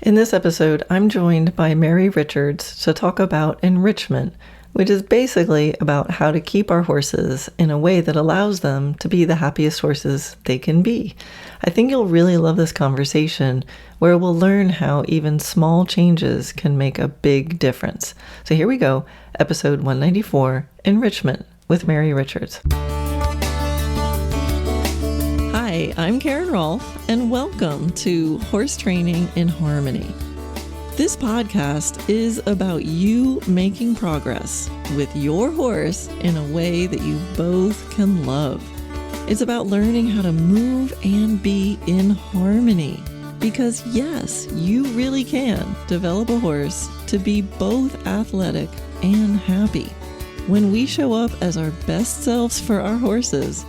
In this episode, I'm joined by Mary Richards to talk about enrichment, which is basically about how to keep our horses in a way that allows them to be the happiest horses they can be. I think you'll really love this conversation where we'll learn how even small changes can make a big difference. So here we go, episode 194, Enrichment with Mary Richards. Hi, I'm Karen Rolfe, and welcome to Horse Training in Harmony. This podcast is about you making progress with your horse in a way that you both can love. It's about learning how to move and be in harmony. Because yes, you really can develop a horse to be both athletic and happy. When we show up as our best selves for our horses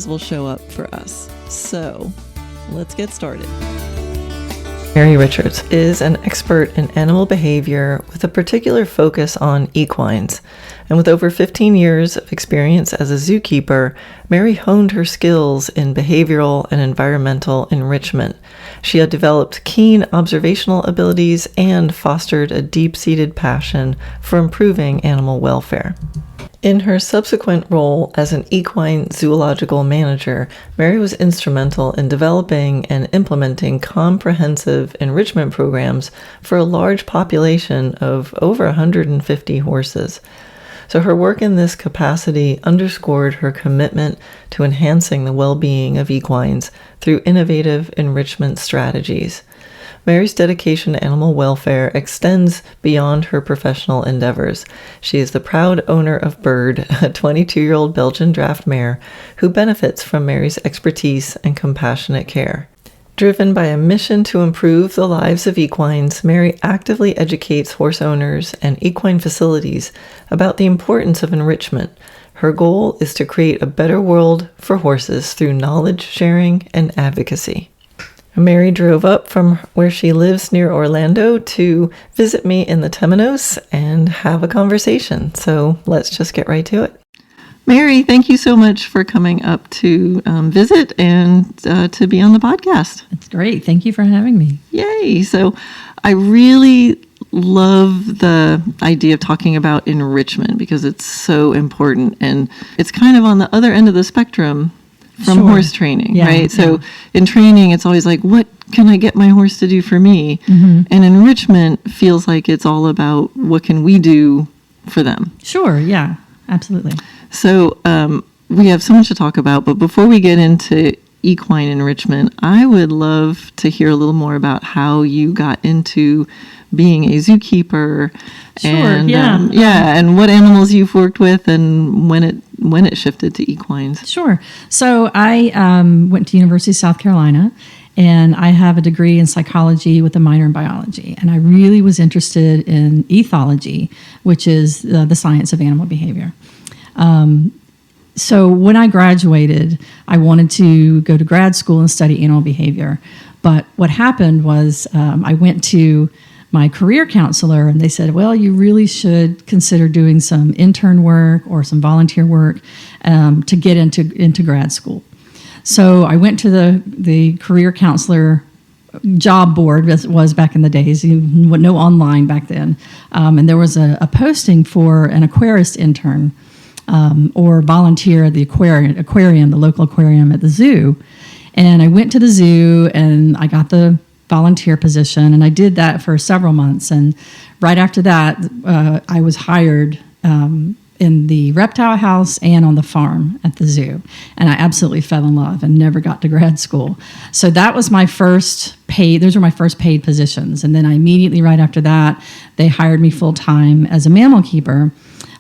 will show up for us. So, let's get started. Mary Richards is an expert in animal behavior with a particular focus on equines. And with over 15 years of experience as a zookeeper, Mary honed her skills in behavioral and environmental enrichment. She had developed keen observational abilities and fostered a deep-seated passion for improving animal welfare. In her subsequent role as an Equine Zoological Manager, Mary was instrumental in developing and implementing comprehensive enrichment programs for a large population of over 150 horses. So her work in this capacity underscored her commitment to enhancing the well-being of equines through innovative enrichment strategies. Mary's dedication to animal welfare extends beyond her professional endeavors. She is the proud owner of Bird, a 22-year-old Belgian draft mare who benefits from Mary's expertise and compassionate care. Driven by a mission to improve the lives of equines, Mary actively educates horse owners and equine facilities about the importance of enrichment. Her goal is to create a better world for horses through knowledge sharing and advocacy. Mary drove up from where she lives near Orlando to visit me in the Temenos and have a conversation. So let's just get right to it. Mary, thank you so much for coming up to visit and to be on the podcast. It's great. Thank you for having me. Yay. So I really love the idea of talking about enrichment because it's so important. And it's kind of on the other end of the spectrum from horse training, right? So in training, it's always like, what can I get my horse to do for me? Mm-hmm. And enrichment feels like it's all about what can we do for them. Sure, yeah, absolutely. So we have so much to talk about, but before we get into equine enrichment, I would love to hear a little more about how you got into being a zookeeper. Sure, and, and what animals you've worked with and when it shifted to equines. Sure. So I went to University of South Carolina, and I have a degree in psychology with a minor in biology. And I really was interested in ethology, which is the science of animal behavior. So when I graduated, I wanted to go to grad school and study animal behavior. But what happened was I went to my career counselor, and they said, well, you really should consider doing some intern work or some volunteer work to get into grad school. So I went to the career counselor job board, as it was back in the days, no online back then, and there was a posting for an aquarist intern or volunteer at the aquarium, the local aquarium at the zoo. And I went to the zoo, and I got the volunteer position, and I did that for several months. And right after that, I was hired in the reptile house and on the farm at the zoo. And I absolutely fell in love and never got to grad school. So that was my first paid, those were my first paid positions. And then I immediately, right after that, they hired me full-time as a mammal keeper.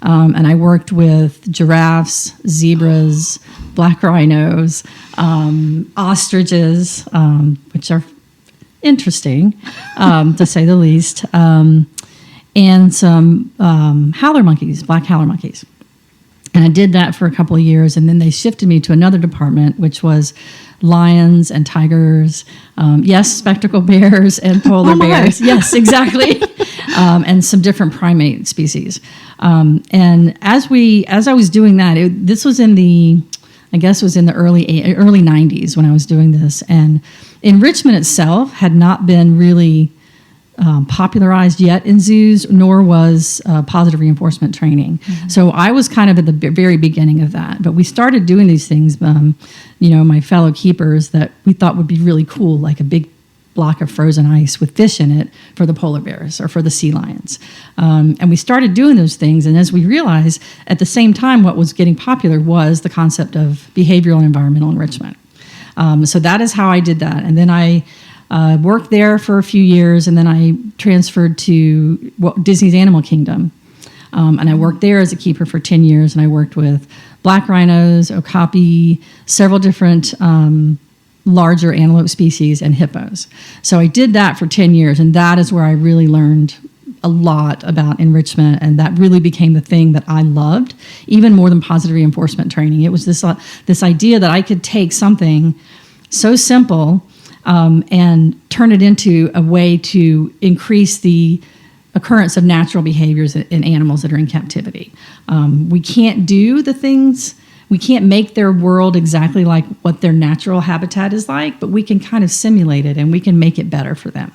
And I worked with giraffes, zebras, black rhinos, ostriches, which are interesting, to say the least, and some howler monkeys, black howler monkeys. And I did that for a couple of years, and then they shifted me to another department, which was lions and tigers, yes, spectacled bears and polar bears. Yes, exactly. And some different primate species. And as I was doing that, this was in the, I guess it was in the early 90s when I was doing this. And enrichment itself had not been really popularized yet in zoos, nor was positive reinforcement training. Mm-hmm. So I was kind of at the very beginning of that. But we started doing these things, my fellow keepers, that we thought would be really cool, like a big block of frozen ice with fish in it for the polar bears or for the sea lions. And we started doing those things. And as we realized, at the same time, what was getting popular was the concept of behavioral and environmental enrichment. So that is how I did that. And then I worked there for a few years, and then I transferred to Disney's Animal Kingdom. And I worked there as a keeper for 10 years, and I worked with black rhinos, okapi, several different larger antelope species, and hippos. So I did that for 10 years, and that is where I really learned a lot about enrichment, and that really became the thing that I loved, even more than positive reinforcement training. It was this idea that I could take something so simple and turn it into a way to increase the occurrence of natural behaviors in animals that are in captivity. We can't do the things, we can't make their world exactly like what their natural habitat is like, but we can kind of simulate it and we can make it better for them.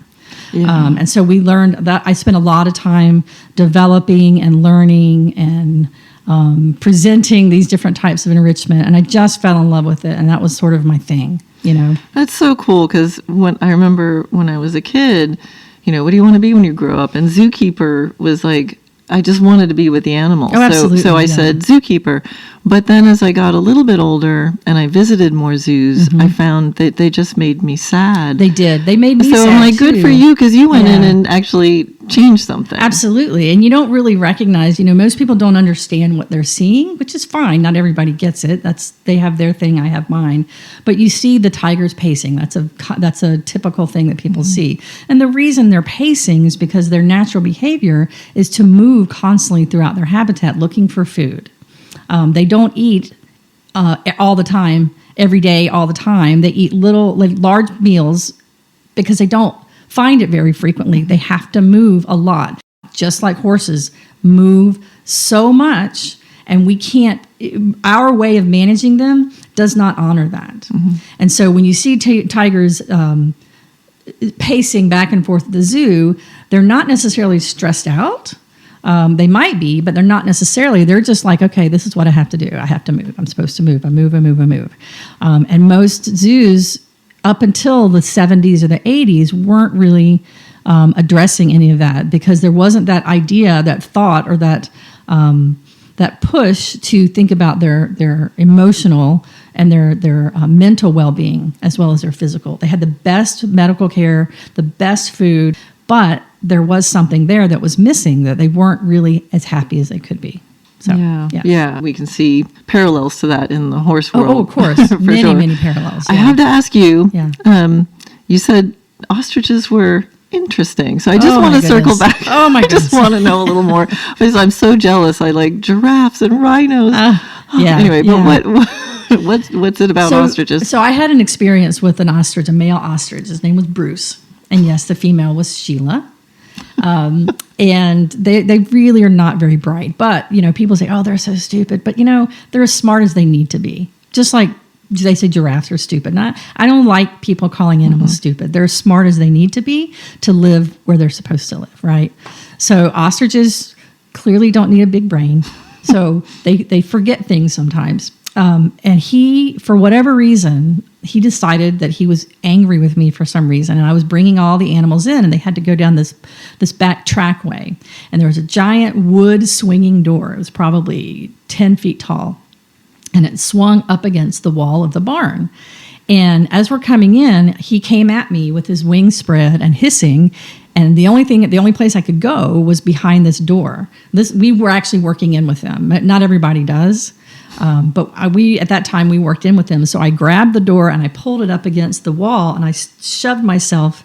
Yeah. And so we learned that. I spent a lot of time developing and learning and presenting these different types of enrichment, and I just fell in love with it, and that was sort of my thing. That's so cool, because when I remember when I was a kid, what do you want to be when you grow up? And zookeeper was like, I just wanted to be with the animals. Oh, absolutely. So I said zookeeper. But then as I got a little bit older and I visited more zoos, I found that they just made me sad. They did. They made me sad, So I'm like, too. good for you, because you went in and actually changed something. Absolutely. And you don't really recognize, most people don't understand what they're seeing, which is fine. Not everybody gets it. They have their thing, I have mine. But you see the tigers pacing. That's a typical thing that people see. And the reason they're pacing is because their natural behavior is to move constantly throughout their habitat looking for food. They don't eat all the time, every day, all the time. They eat large meals because they don't find it very frequently. They have to move a lot, just like horses move so much, and we can't. Our way of managing them does not honor that. Mm-hmm. And so when you see tigers pacing back and forth at the zoo, they're not necessarily stressed out. They might be, but they're not necessarily. They're just like, okay, this is what I have to do. I have to move. I'm supposed to move. I move. And most zoos, up until the 70s or the 80s, weren't really addressing any of that, because there wasn't that idea, that thought, or that push to think about their emotional and their mental well-being as well as their physical. They had the best medical care, the best food, but there was something there that was missing, that they weren't really as happy as they could be. So, yeah. We can see parallels to that in the horse world. Oh, of course. Many parallels. Yeah. I have to ask you, you said ostriches were interesting. So I just want to circle back. Oh, my goodness. I just want to know a little more, because I'm so jealous. I like giraffes and rhinos. Anyway, but what's it about ostriches? So I had an experience with an ostrich, a male ostrich. His name was Bruce. And yes, the female was Sheila. And they really are not very bright. But, people say, oh, they're so stupid. But, they're as smart as they need to be. Just like they say giraffes are stupid. I don't like people calling animals stupid. They're as smart as they need to be to live where they're supposed to live, right? So ostriches clearly don't need a big brain. So they forget things sometimes. And he, for whatever reason, he decided that he was angry with me for some reason. And I was bringing all the animals in, and they had to go down this back trackway. And there was a giant wood swinging door. It was probably 10 feet tall. And it swung up against the wall of the barn. And as we're coming in, he came at me with his wings spread and hissing. And the only place I could go was behind this door. We were actually working in with them. Not everybody does. But at that time, we worked in with them. So I grabbed the door and I pulled it up against the wall, and I shoved myself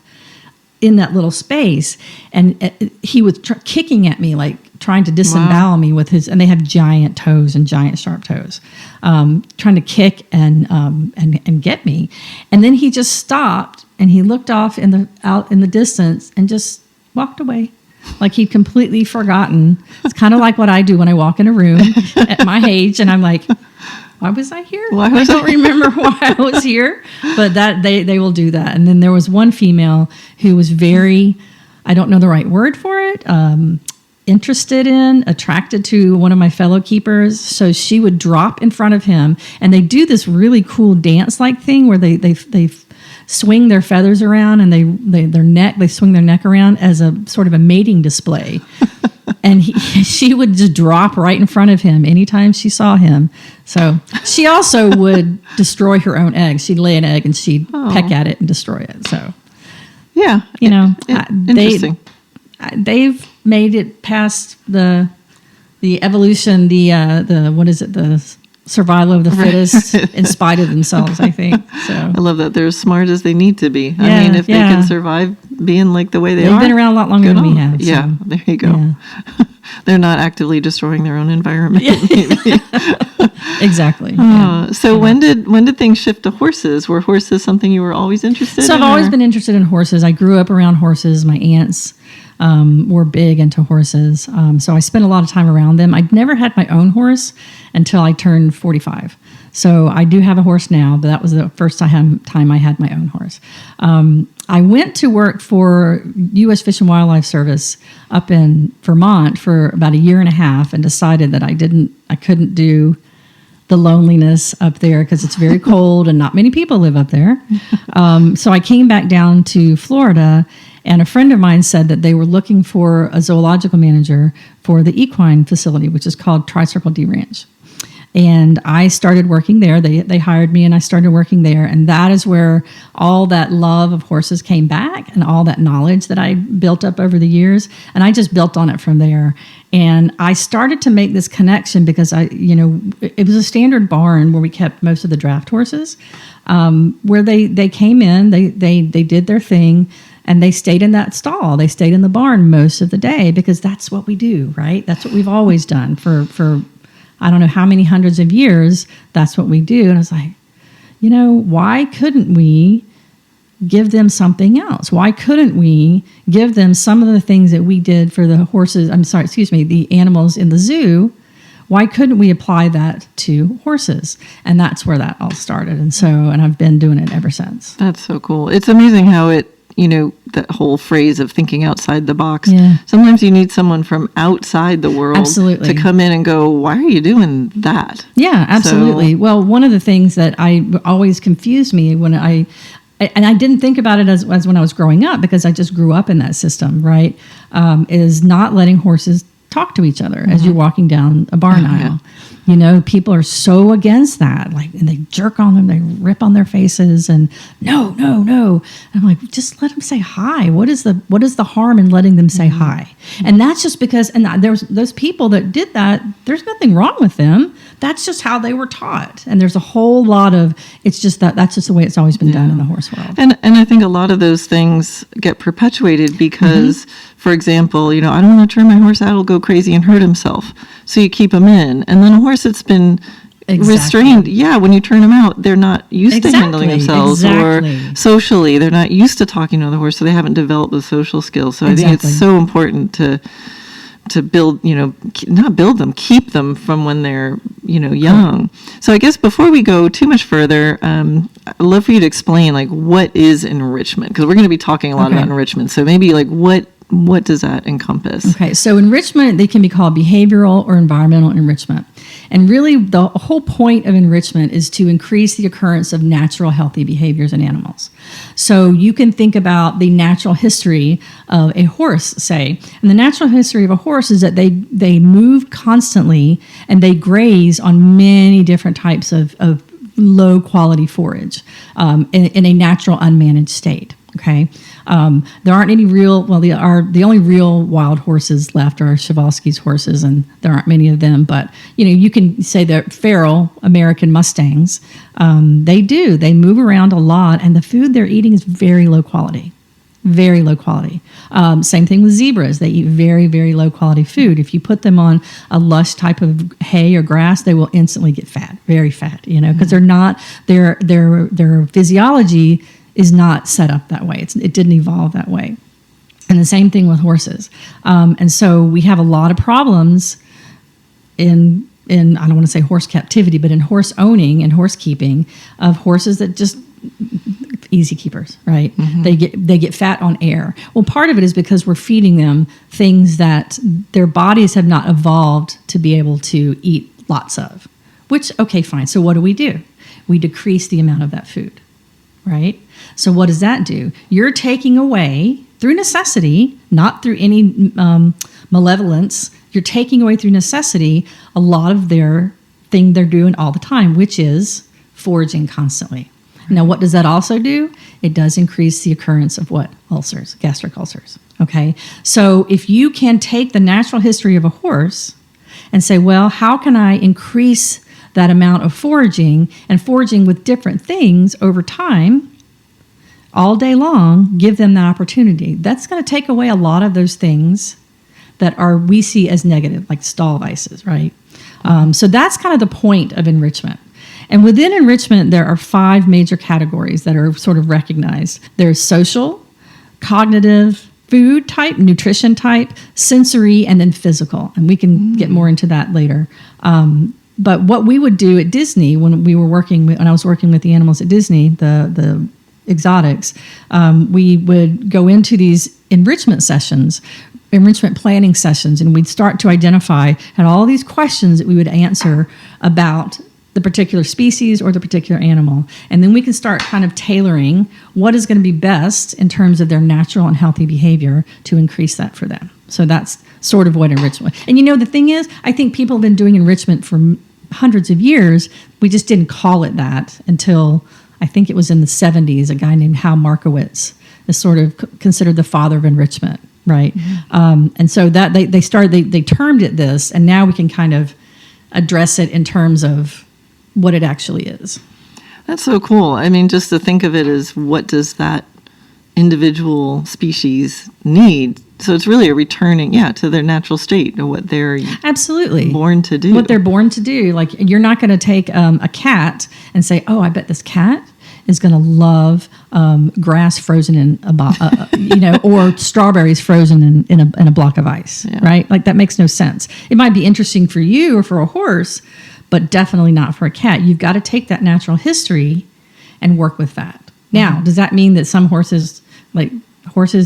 in that little space. And he was kicking at me, like trying to disembowel me with his, and they have giant toes and giant sharp toes, trying to kick and get me. And then he just stopped and he looked off out in the distance and just walked away. Like he'd completely forgotten. It's kind of like what I do when I walk in a room at my age, and I'm like, why was I here? I don't remember why I was here, but that they will do that. And then there was one female who was very, I don't know the right word for it, attracted to one of my fellow keepers. So she would drop in front of him, and they do this really cool dance-like thing where they swing their feathers around, and they swing their neck around as a sort of a mating display. And she would just drop right in front of him anytime she saw him. So she also would destroy her own eggs. She'd lay an egg and she'd peck at it and destroy it. So yeah, interesting. They've made it past the evolution, the survival of the fittest in spite of themselves, I think. So I love that. They're as smart as they need to be. I mean, if they can survive being like the way they've been around a lot longer than we have. So. Yeah, there you go. Yeah. They're not actively destroying their own environment. Exactly. So when did things shift to horses? Were horses something you were always interested in? So I've always been interested in horses. I grew up around horses. My aunts were big into horses. So I spent a lot of time around them. I'd never had my own horse until I turned 45. So I do have a horse now, but that was the first time I had my own horse. I went to work for U.S. Fish and Wildlife Service up in Vermont for about a year and a half, and decided that I couldn't do the loneliness up there because it's very cold and not many people live up there. So I came back down to Florida, and a friend of mine said that they were looking for a zoological manager for the equine facility, which is called Tricircle D Ranch. And I started working there. They hired me, and I started working there. And that is where all that love of horses came back, and all that knowledge that I built up over the years. And I just built on it from there. And I started to make this connection because it was a standard barn where we kept most of the draft horses, where they came in, they did their thing, and they stayed in that stall. They stayed in the barn most of the day because that's what we do, right? That's what we've always done for I don't know how many hundreds of years. That's what we do. And I was like, why couldn't we give them something else? Why couldn't we give them some of the things that we did for the horses? The animals in the zoo. Why couldn't we apply that to horses? And that's where that all started. And I've been doing it ever since. That's so cool. It's amazing how that whole phrase of thinking outside the box. Yeah. Sometimes you need someone from outside the world Absolutely. To come in and go, why are you doing that? Yeah, absolutely. So, well, one of the things that I always confused me when I didn't think about it as when I was growing up, because I just grew up in that system, right? Is not letting horses talk to each other as you're walking down a barn aisle. People are so against that, and they jerk on them, they rip on their faces, and no. And I'm like, just let them say hi. What is the harm in letting them say hi? And that's just because, and there's those people that did that. There's nothing wrong with them. That's just how they were taught. And there's a whole lot of, it's just that's just the way it's always been done in the horse world. And I think a lot of those things get perpetuated because, for example, I don't want to turn my horse out, he'll go crazy and hurt himself. So you keep him in. And then a horse that's been restrained, when you turn them out, they're not used to handling themselves or socially. They're not used to talking to the horse, so they haven't developed the social skills. So I think it's so important to build, not build them, keep them from when they're, young. So I guess before we go too much further, I'd love for you to explain, what is enrichment? Because we're going to be talking a lot about enrichment. So maybe, what does that encompass? Okay, so enrichment, they can be called behavioral or environmental enrichment. And really, the whole point of enrichment is to increase the occurrence of natural, healthy behaviors in animals. So you can think about the natural history of a horse, say. And the natural history of a horse is that they move constantly and they graze on many different types of low-quality forage in a natural, unmanaged state. Okay, there aren't any the only real wild horses left are Przewalski's horses, and there aren't many of them. But you can say that feral American Mustangs, they move around a lot, and the food they're eating is very low quality. Very low quality. Same thing with zebras. They eat very, very low quality food. If you put them on a lush type of hay or grass, they will instantly get fat, very fat. Because they're not their physiology is not set up that way. It didn't evolve that way. And the same thing with horses. And so we have a lot of problems in in, I don't want to say horse captivity, but in horse owning and horse keeping of horses that just easy keepers, right? They get fat on air. Well, part of it is because we're feeding them things that their bodies have not evolved to be able to eat lots of, which, okay, fine. So what do? We decrease the amount of that food, right? So what does that do? You're taking away through necessity, not through any malevolence. You're taking away through necessity a lot of their thing they're doing all the time, which is foraging constantly. Now, what does that also do? It does increase the occurrence of what? Ulcers, gastric ulcers. Okay. So if you can take the natural history of a horse and say, well, how can I increase that amount of foraging and foraging with different things over time, all day long, give them that opportunity. That's going to take away a lot of those things that we see as negative, like stall vices, right? So that's kind of the point of enrichment. And within enrichment, there are 5 major categories that are sort of recognized. There's social, cognitive, food type, nutrition type, sensory, and then physical. And we can get more into that later. But what we would do at Disney when I was working with the animals at Disney, the exotics, we would go into these enrichment planning sessions, and we'd start to identify and all these questions that we would answer about the particular species or the particular animal. And then we can start kind of tailoring what is going to be best in terms of their natural and healthy behavior to increase that for them. So that's sort of what enrichment. And the thing is, I think people have been doing enrichment for hundreds of years. We just didn't call it that until I think it was in the 70s. A guy named Hal Markowitz is sort of considered the father of enrichment, right? And so that they termed it this, and now we can kind of address it in terms of what it actually is. That's so cool. I mean, just to think of it as what does that individual species need? So it's really a returning, to their natural state or what they're absolutely born to do. What they're born to do. Like, you're not going to take a cat and say, "Oh, I bet this cat is going to love grass frozen in or strawberries frozen in a block of ice," right? Like, that makes no sense. It might be interesting for you or for a horse, but definitely not for a cat. You've got to take that natural history and work with that. Now, does that mean that some horses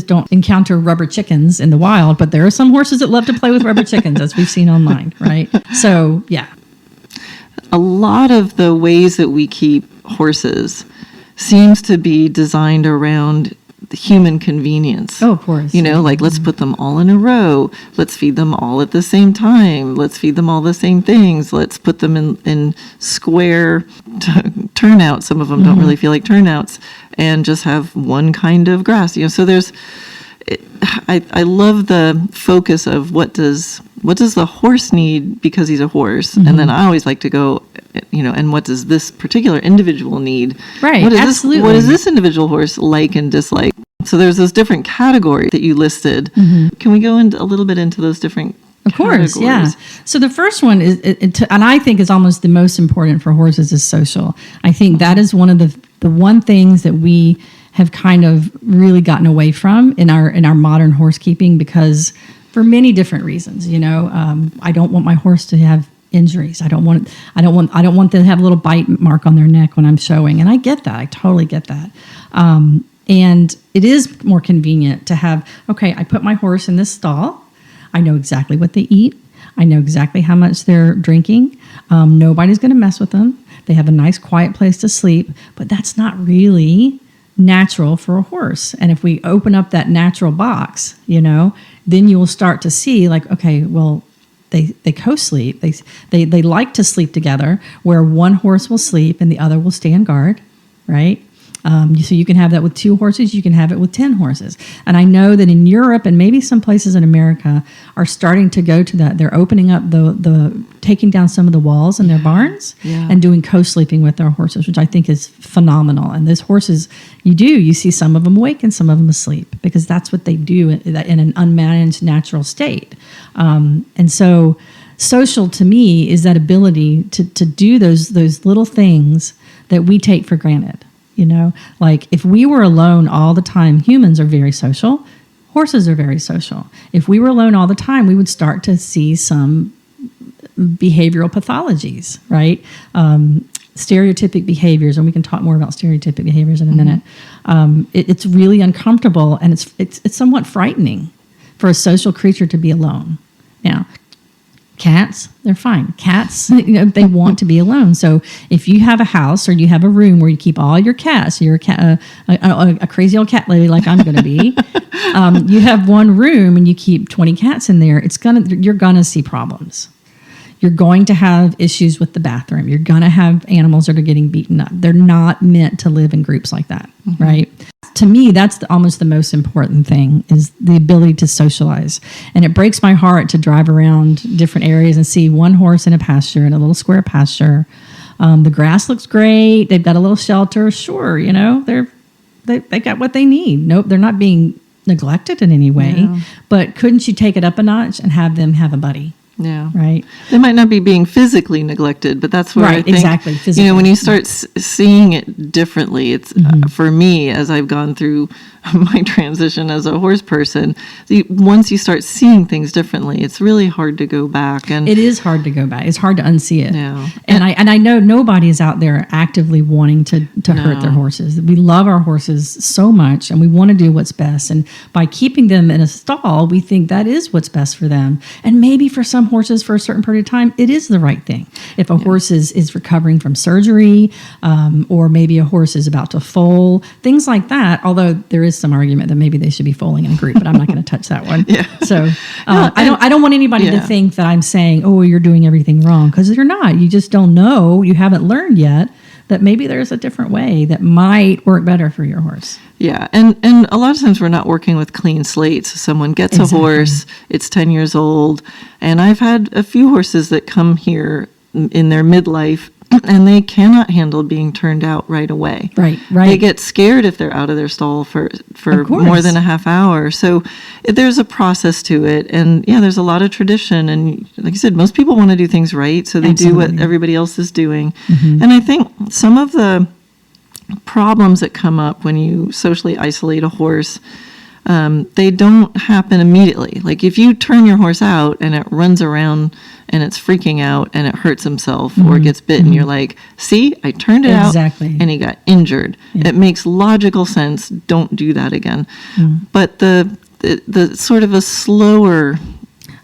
don't encounter rubber chickens in the wild? But there are some horses that love to play with rubber chickens, as we've seen online, right? So, yeah. A lot of the ways that we keep horses seems to be designed around the human convenience. Oh, of course. Let's put them all in a row. Let's feed them all at the same time. Let's feed them all the same things. Let's put them in square turnouts. Some of them don't really feel like turnouts, and just have one kind of grass. So I love the focus of what does the horse need because he's a horse, and then I always like to go, and what does this particular individual need? Right, absolutely. What does this individual horse like and dislike? So there's those different categories that you listed. Can we go a little bit into those different categories? Of course, yeah. So the first one is, and I think is almost the most important for horses, is social. I think that is one of the one things that we have kind of really gotten away from in our modern horse keeping, because for many different reasons. I don't want my horse to have injuries. I don't want them to have a little bite mark on their neck when I'm showing. And I get that. I totally get that. And it is more convenient to have, okay, I put my horse in this stall. I know exactly what they eat. I know exactly how much they're drinking. Nobody's going to mess with them. They have a nice, quiet place to sleep. But that's not really natural for a horse. And if we open up that natural box, then you will start to see, like, okay, well, they co-sleep. They like to sleep together, where one horse will sleep and the other will stay on guard, right? So you can have that with 2 horses. You can have it with 10 horses. And I know that in Europe and maybe some places in America are starting to go to that. They're opening up the taking down some of the walls in their barns and doing co-sleeping with their horses, which I think is phenomenal. And those horses, you see some of them awake and some of them asleep, because that's what they do in an unmanaged natural state. And so social, to me, is that ability to do those little things that we take for granted. Like, if we were alone all the time, humans are very social. Horses are very social. If we were alone all the time, we would start to see some behavioral pathologies, right? Stereotypic behaviors, and we can talk more about stereotypic behaviors in a minute. It's really uncomfortable, and it's somewhat frightening for a social creature to be alone. Now, cats, they're fine. Cats, they want to be alone. So if you have a house or you have a room where you keep all your cats, you're a crazy old cat lady like I'm going to be, you have one room and you keep 20 cats in there, you're going to see problems. You're going to have issues with the bathroom. You're going to have animals that are getting beaten up. They're not meant to live in groups like that, right? To me, that's almost the most important thing, is the ability to socialize. And it breaks my heart to drive around different areas and see one horse in a pasture, in a little square pasture. The grass looks great. They've got a little shelter. Sure, they got what they need. Nope, they're not being neglected in any way. No. But couldn't you take it up a notch and have them have a buddy? Yeah. Right. They might not be being physically neglected, but that's where I think, exactly. Physically. When you start seeing it differently, it's for me, as I've gone through my transition as a horse person, once you start seeing things differently, it's really hard to go back. And it is hard to go back. It's hard to unsee it. Yeah. And I know nobody is out there actively wanting to hurt their horses. We love our horses so much, and we want to do what's best. And by keeping them in a stall, we think that is what's best for them. And maybe for some horses, for a certain period of time, it is the right thing. If a horse is recovering from surgery, or maybe a horse is about to foal, things like that, although there is some argument that maybe they should be foaling in a group, but I'm not going to touch that one. Yeah. So I don't want anybody to think that I'm saying, oh, you're doing everything wrong, because you're not. You just don't know. You haven't learned yet that maybe there's a different way that might work better for your horse. Yeah, and a lot of times we're not working with clean slates. Someone gets a horse, it's 10 years old, and I've had a few horses that come here in their midlife, and they cannot handle being turned out right away. Right. They get scared if they're out of their stall for more than a half hour. So there's a process to it. And there's a lot of tradition. And like you said, most people want to do things right. So they do what everybody else is doing. Mm-hmm. And I think some of the problems that come up when you socially isolate a horse, they don't happen immediately. Like if you turn your horse out and it runs around and it's freaking out and it hurts himself or gets bitten, you're like, see, I turned it out and he got injured. Yeah. It makes logical sense. Don't do that again. But the sort of a slower,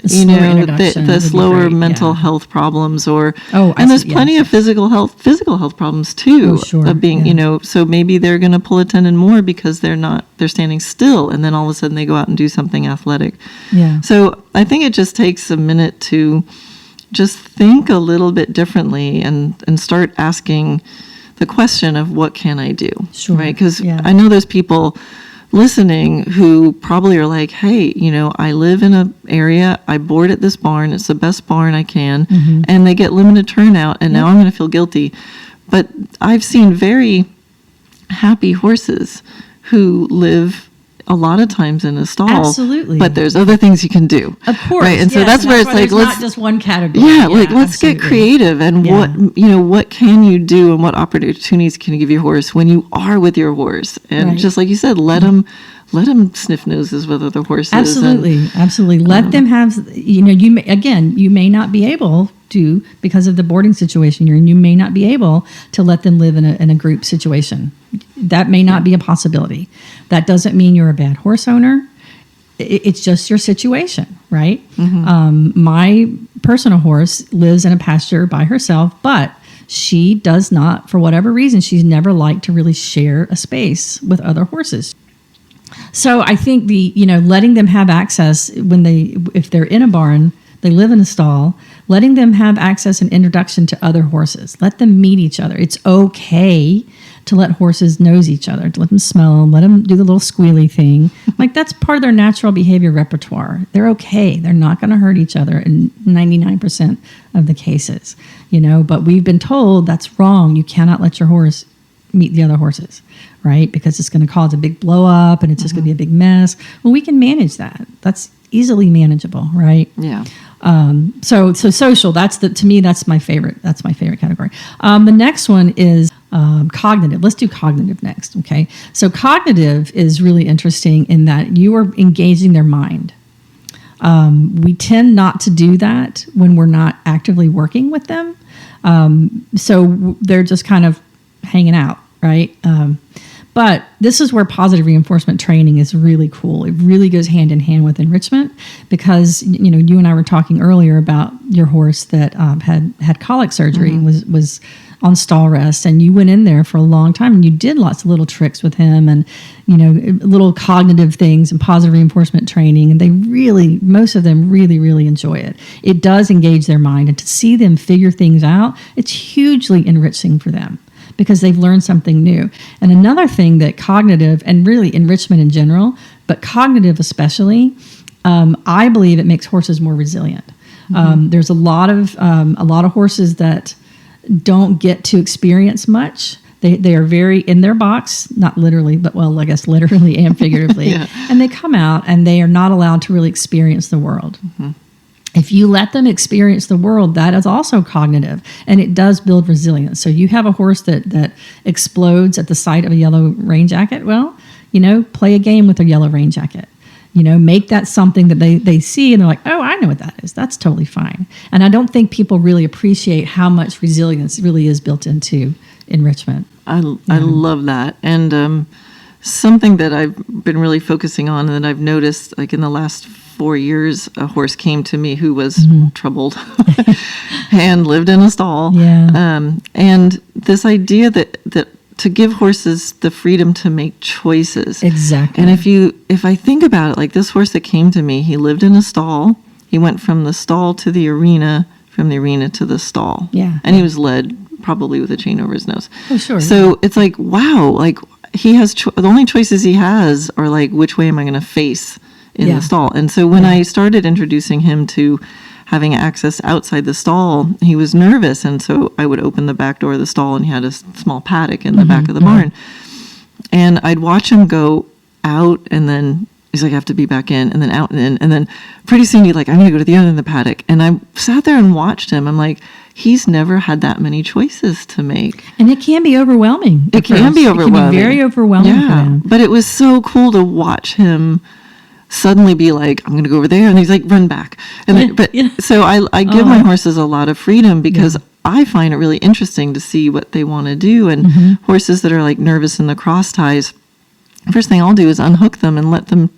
the slower mental health problems, and there's plenty of physical health problems too, of being, so maybe they're going to pull a tendon more because they're standing still, and then all of a sudden they go out and do something athletic. Yeah. So I think it just takes a minute to just think a little bit differently and start asking the question of what can I do? Sure. Right? Because I know there's people listening who probably are like, hey, I live in an area, I board at this barn, it's the best barn I can, and they get limited turnout, and now I'm going to feel guilty. But I've seen very happy horses who live a lot of times in a stall. Absolutely. But there's other things you can do. Of course. Right. And so that's where it's like, not just one category. Yeah, let's get creative and what can you do and what opportunities can you give your horse when you are with your horse? And just like you said, let them sniff noses with other horses. Absolutely. Let them have, you may not be able to, because of the boarding situation you're in, you may not be able to let them live in a group situation. That may not be a possibility. That doesn't mean you're a bad horse owner. It's just your situation, right? Mm-hmm. My personal horse lives in a pasture by herself, but she does not, for whatever reason, she's never liked to really share a space with other horses. So I think letting them have access if they're in a barn, they live in a stall, letting them have access and introduction to other horses. Let them meet each other. It's okay to let horses nose each other, to let them smell them, let them do the little squealy thing. Like that's part of their natural behavior repertoire. They're okay. They're not going to hurt each other in 99% of the cases, but we've been told that's wrong. You cannot let your horse meet the other horses, right? Because it's going to cause a big blow up and it's just going to be a big mess. Well, we can manage that. That's easily manageable, right? Yeah. So social, to me, that's my favorite. That's my favorite category. The next one is cognitive. Let's do cognitive next. Okay. So cognitive is really interesting in that you are engaging their mind. We tend not to do that when we're not actively working with them. So they're just kind of hanging out, right? But this is where positive reinforcement training is really cool. It really goes hand in hand with enrichment because, you and I were talking earlier about your horse that had colic surgery and was on stall rest, and you went in there for a long time and you did lots of little tricks with him and, little cognitive things and positive reinforcement training. And most of them really enjoy it. It does engage their mind, and to see them figure things out, it's hugely enriching for them, because they've learned something new. And another thing that cognitive, and really enrichment in general, but cognitive especially, I believe it makes horses more resilient. There's a lot of horses that don't get to experience much. They are very in their box, not literally, but I guess literally and figuratively. Yeah. And they come out and they are not allowed to really experience the world. If you let them experience the world, that is also cognitive, and it does build resilience. So you have a horse that explodes at the sight of a yellow rain jacket. Well, play a game with a yellow rain jacket. Make that something that they see and they're like, oh, I know what that is. That's totally fine. And I don't think people really appreciate how much resilience really is built into enrichment. I love that. And something that I've been really focusing on and that I've noticed, like in the last 4 years, a horse came to me who was troubled and lived in a stall. Yeah. And this idea that to give horses the freedom to make choices. Exactly. And if I think about it, like this horse that came to me, he lived in a stall. He went from the stall to the arena, from the arena to the stall. Yeah. And he was led probably with a chain over his nose. Oh, sure. So it's like, wow, like he has, the only choices he has are like, which way am I going to face in the stall? And so when I started introducing him to having access outside the stall, he was nervous. And so I would open the back door of the stall and he had a small paddock in the back of the barn. And I'd watch him go out and then he's like, I have to be back in, and then out and in. And then pretty soon he's like, I'm going to go to the other end of the paddock. And I sat there and watched him. I'm like, he's never had that many choices to make. And it can be overwhelming. It can be overwhelming. It can be very overwhelming for them. But it was so cool to watch him suddenly be like, I'm going to go over there, and he's like, run back. And so I give my horses a lot of freedom because I find it really interesting to see what they want to do. And horses that are like nervous in the cross ties, first thing I'll do is unhook them and let them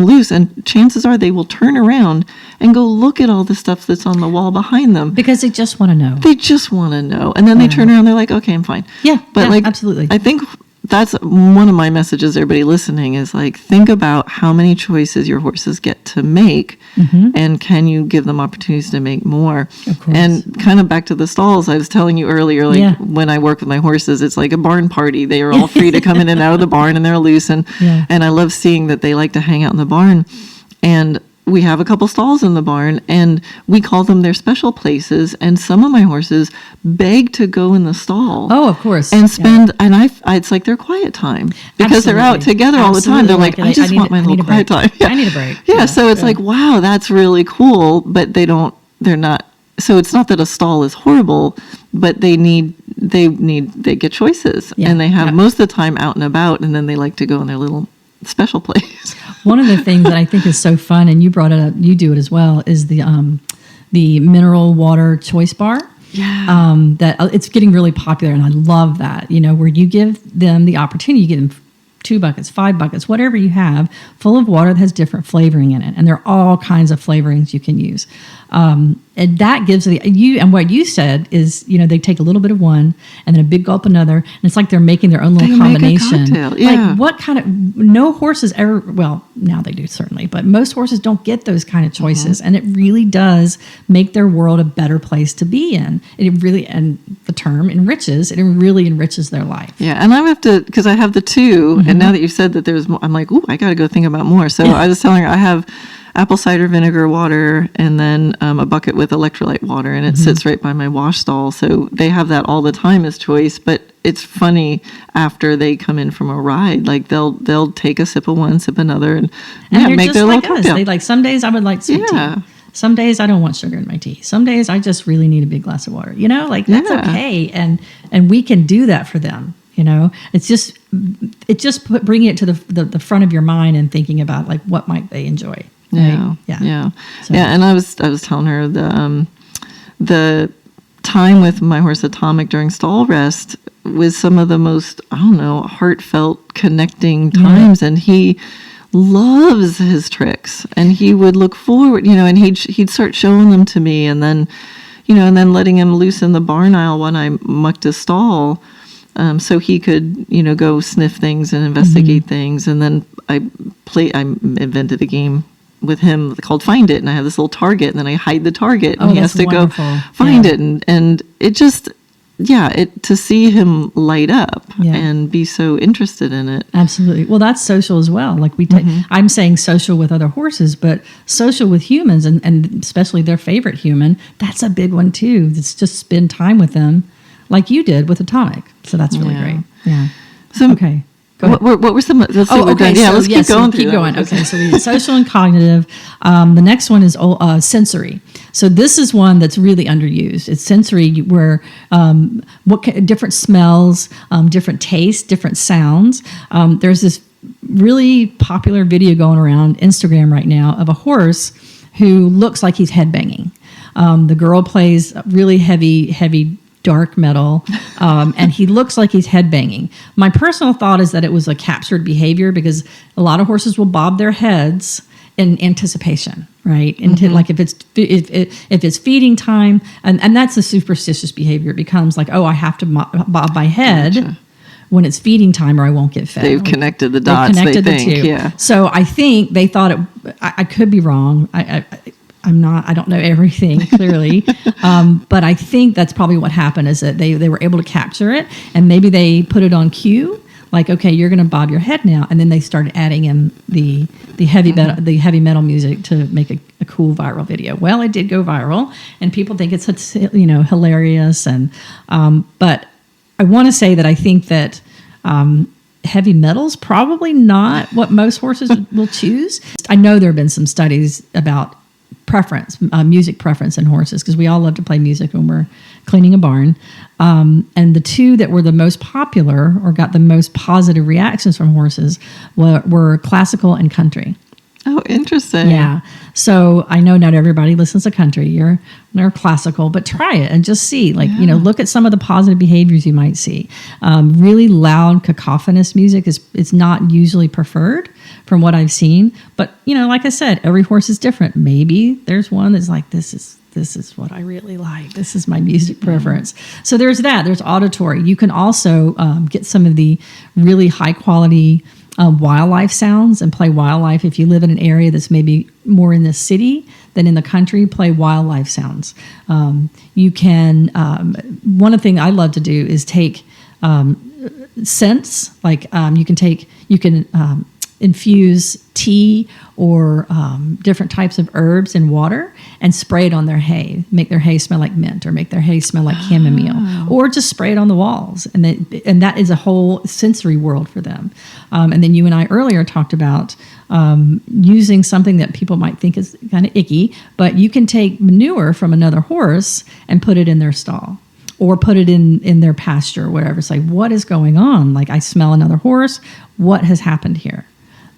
loose, and chances are they will turn around and go look at all the stuff that's on the wall behind them because they just want to know. They just want to know, and then they turn around. They're like, okay, I'm fine. But absolutely. I think that's one of my messages. Everybody listening is like, think about how many choices your horses get to make, and can you give them opportunities to make more? Of course. And kind of back to the stalls, I was telling you earlier, like when I work with my horses, it's like a barn party. They are all free to come in and out of the barn, and they're loose, and I love seeing that they like to hang out in the barn. And we have a couple stalls in the barn, and we call them their special places. And some of my horses beg to go in the stall. Oh, of course. And spend, and it's like their quiet time because they're out together all the time. They're like, I just want my little quiet time. I need a break. Yeah. So it's like, wow, that's really cool. But they're not. So it's not that a stall is horrible, but they get choices, and they have most of the time out and about, and then they like to go in their little special place. One of the things that I think is so fun, and you brought it up, you do it as well, is the mineral water choice bar. Yeah. That it's getting really popular, and I love that. Where you give them the opportunity, you give them 2 buckets, 5 buckets, whatever you have, full of water that has different flavoring in it, and there are all kinds of flavorings you can use. And that gives and what you said is, they take a little bit of one and then a big gulp another, and it's like they're making their own little combination. Make a cocktail. Yeah. Like what kind of, no horses ever, well, now they do certainly, but most horses don't get those kind of choices, and it really does make their world a better place to be in. It really, and the term enriches, it really enriches their life. Yeah, and I have to, because I have the 2, and now that you said that there's more, I'm like, ooh, I got to go think about more. So I was telling her I have apple cider vinegar water, and then a bucket with electrolyte water, and it sits right by my wash stall. So they have that all the time as choice. But it's funny, after they come in from a ride, like they'll take a sip of one, sip another, and make their little cocktail. They some days I would like sweet tea. Some days I don't want sugar in my tea. Some days I just really need a big glass of water. That's okay, and we can do that for them. It's just bringing it to the front of your mind and thinking about like what might they enjoy. Yeah. Right? Yeah. So- Yeah. And I was telling her the time with my horse Atomic during stall rest was some of the most, I don't know, heartfelt connecting times. And he loves his tricks, and he would look forward, and he'd start showing them to me, and then, and then letting him loose in the barn aisle when I mucked his stall, so he could, go sniff things and investigate things. And then I invented a game with him called Find It, and I have this little target, and then I hide the target, and he has to wonderful. go find it, and it just, to see him light up and be so interested in it. Absolutely. Well, that's social as well. Like I'm saying social with other horses, but social with humans, and especially their favorite human, that's a big one too. It's just spend time with them like you did with Atomic. So that's really great. Yeah. So, okay. What were some? Let's see. Okay. Yeah, So, let's keep going. Keep going. Okay. So we did social and cognitive. The next one is sensory. So this is one that's really underused. It's sensory, where different smells, different tastes, different sounds. There's this really popular video going around Instagram right now of a horse who looks like he's headbanging. The girl plays really heavy dark metal, and he looks like he's headbanging. My personal thought is that it was a captured behavior, because a lot of horses will bob their heads in anticipation, right? Like if it's feeding time, and that's a superstitious behavior. It becomes like, oh, I have to bob my head when it's feeding time, or I won't get fed. They've connected the dots. They connected they think, the two. yeah. So I think they thought it. I could be wrong. I don't know everything clearly, but I think that's probably what happened, is that they were able to capture it, and maybe they put it on cue, like, okay, you're going to bob your head now, and then they started adding in the heavy metal music to make a cool viral video. Well, it did go viral, and people think it's hilarious, and but I want to say that I think that heavy metal's probably not what most horses will choose. I know there have been some studies about music preference in horses, because we all love to play music when we're cleaning a barn. And the two that were the most popular, or got the most positive reactions from horses, were classical and country. Oh, interesting. Yeah. So I know not everybody listens to country. You're classical, but try it and just see. Look at some of the positive behaviors you might see. Really loud, cacophonous music is not usually preferred from what I've seen. But, like I said, every horse is different. Maybe there's one that's like, this is what I really like. This is my music preference. So there's that. There's auditory. You can also get some of the really high quality wildlife sounds and play wildlife. If you live in an area that's maybe more in the city than in the country, play wildlife sounds. You can, one of the things I love to do is take scents, like you can infuse tea or different types of herbs in water and spray it on their hay, make their hay smell like mint, or make their hay smell like chamomile, or just spray it on the walls. And that is a whole sensory world for them. And then you and I earlier talked about using something that people might think is kind of icky, but you can take manure from another horse and put it in their stall, or put it in their pasture, or whatever. It's like, what is going on? Like, I smell another horse. What has happened here?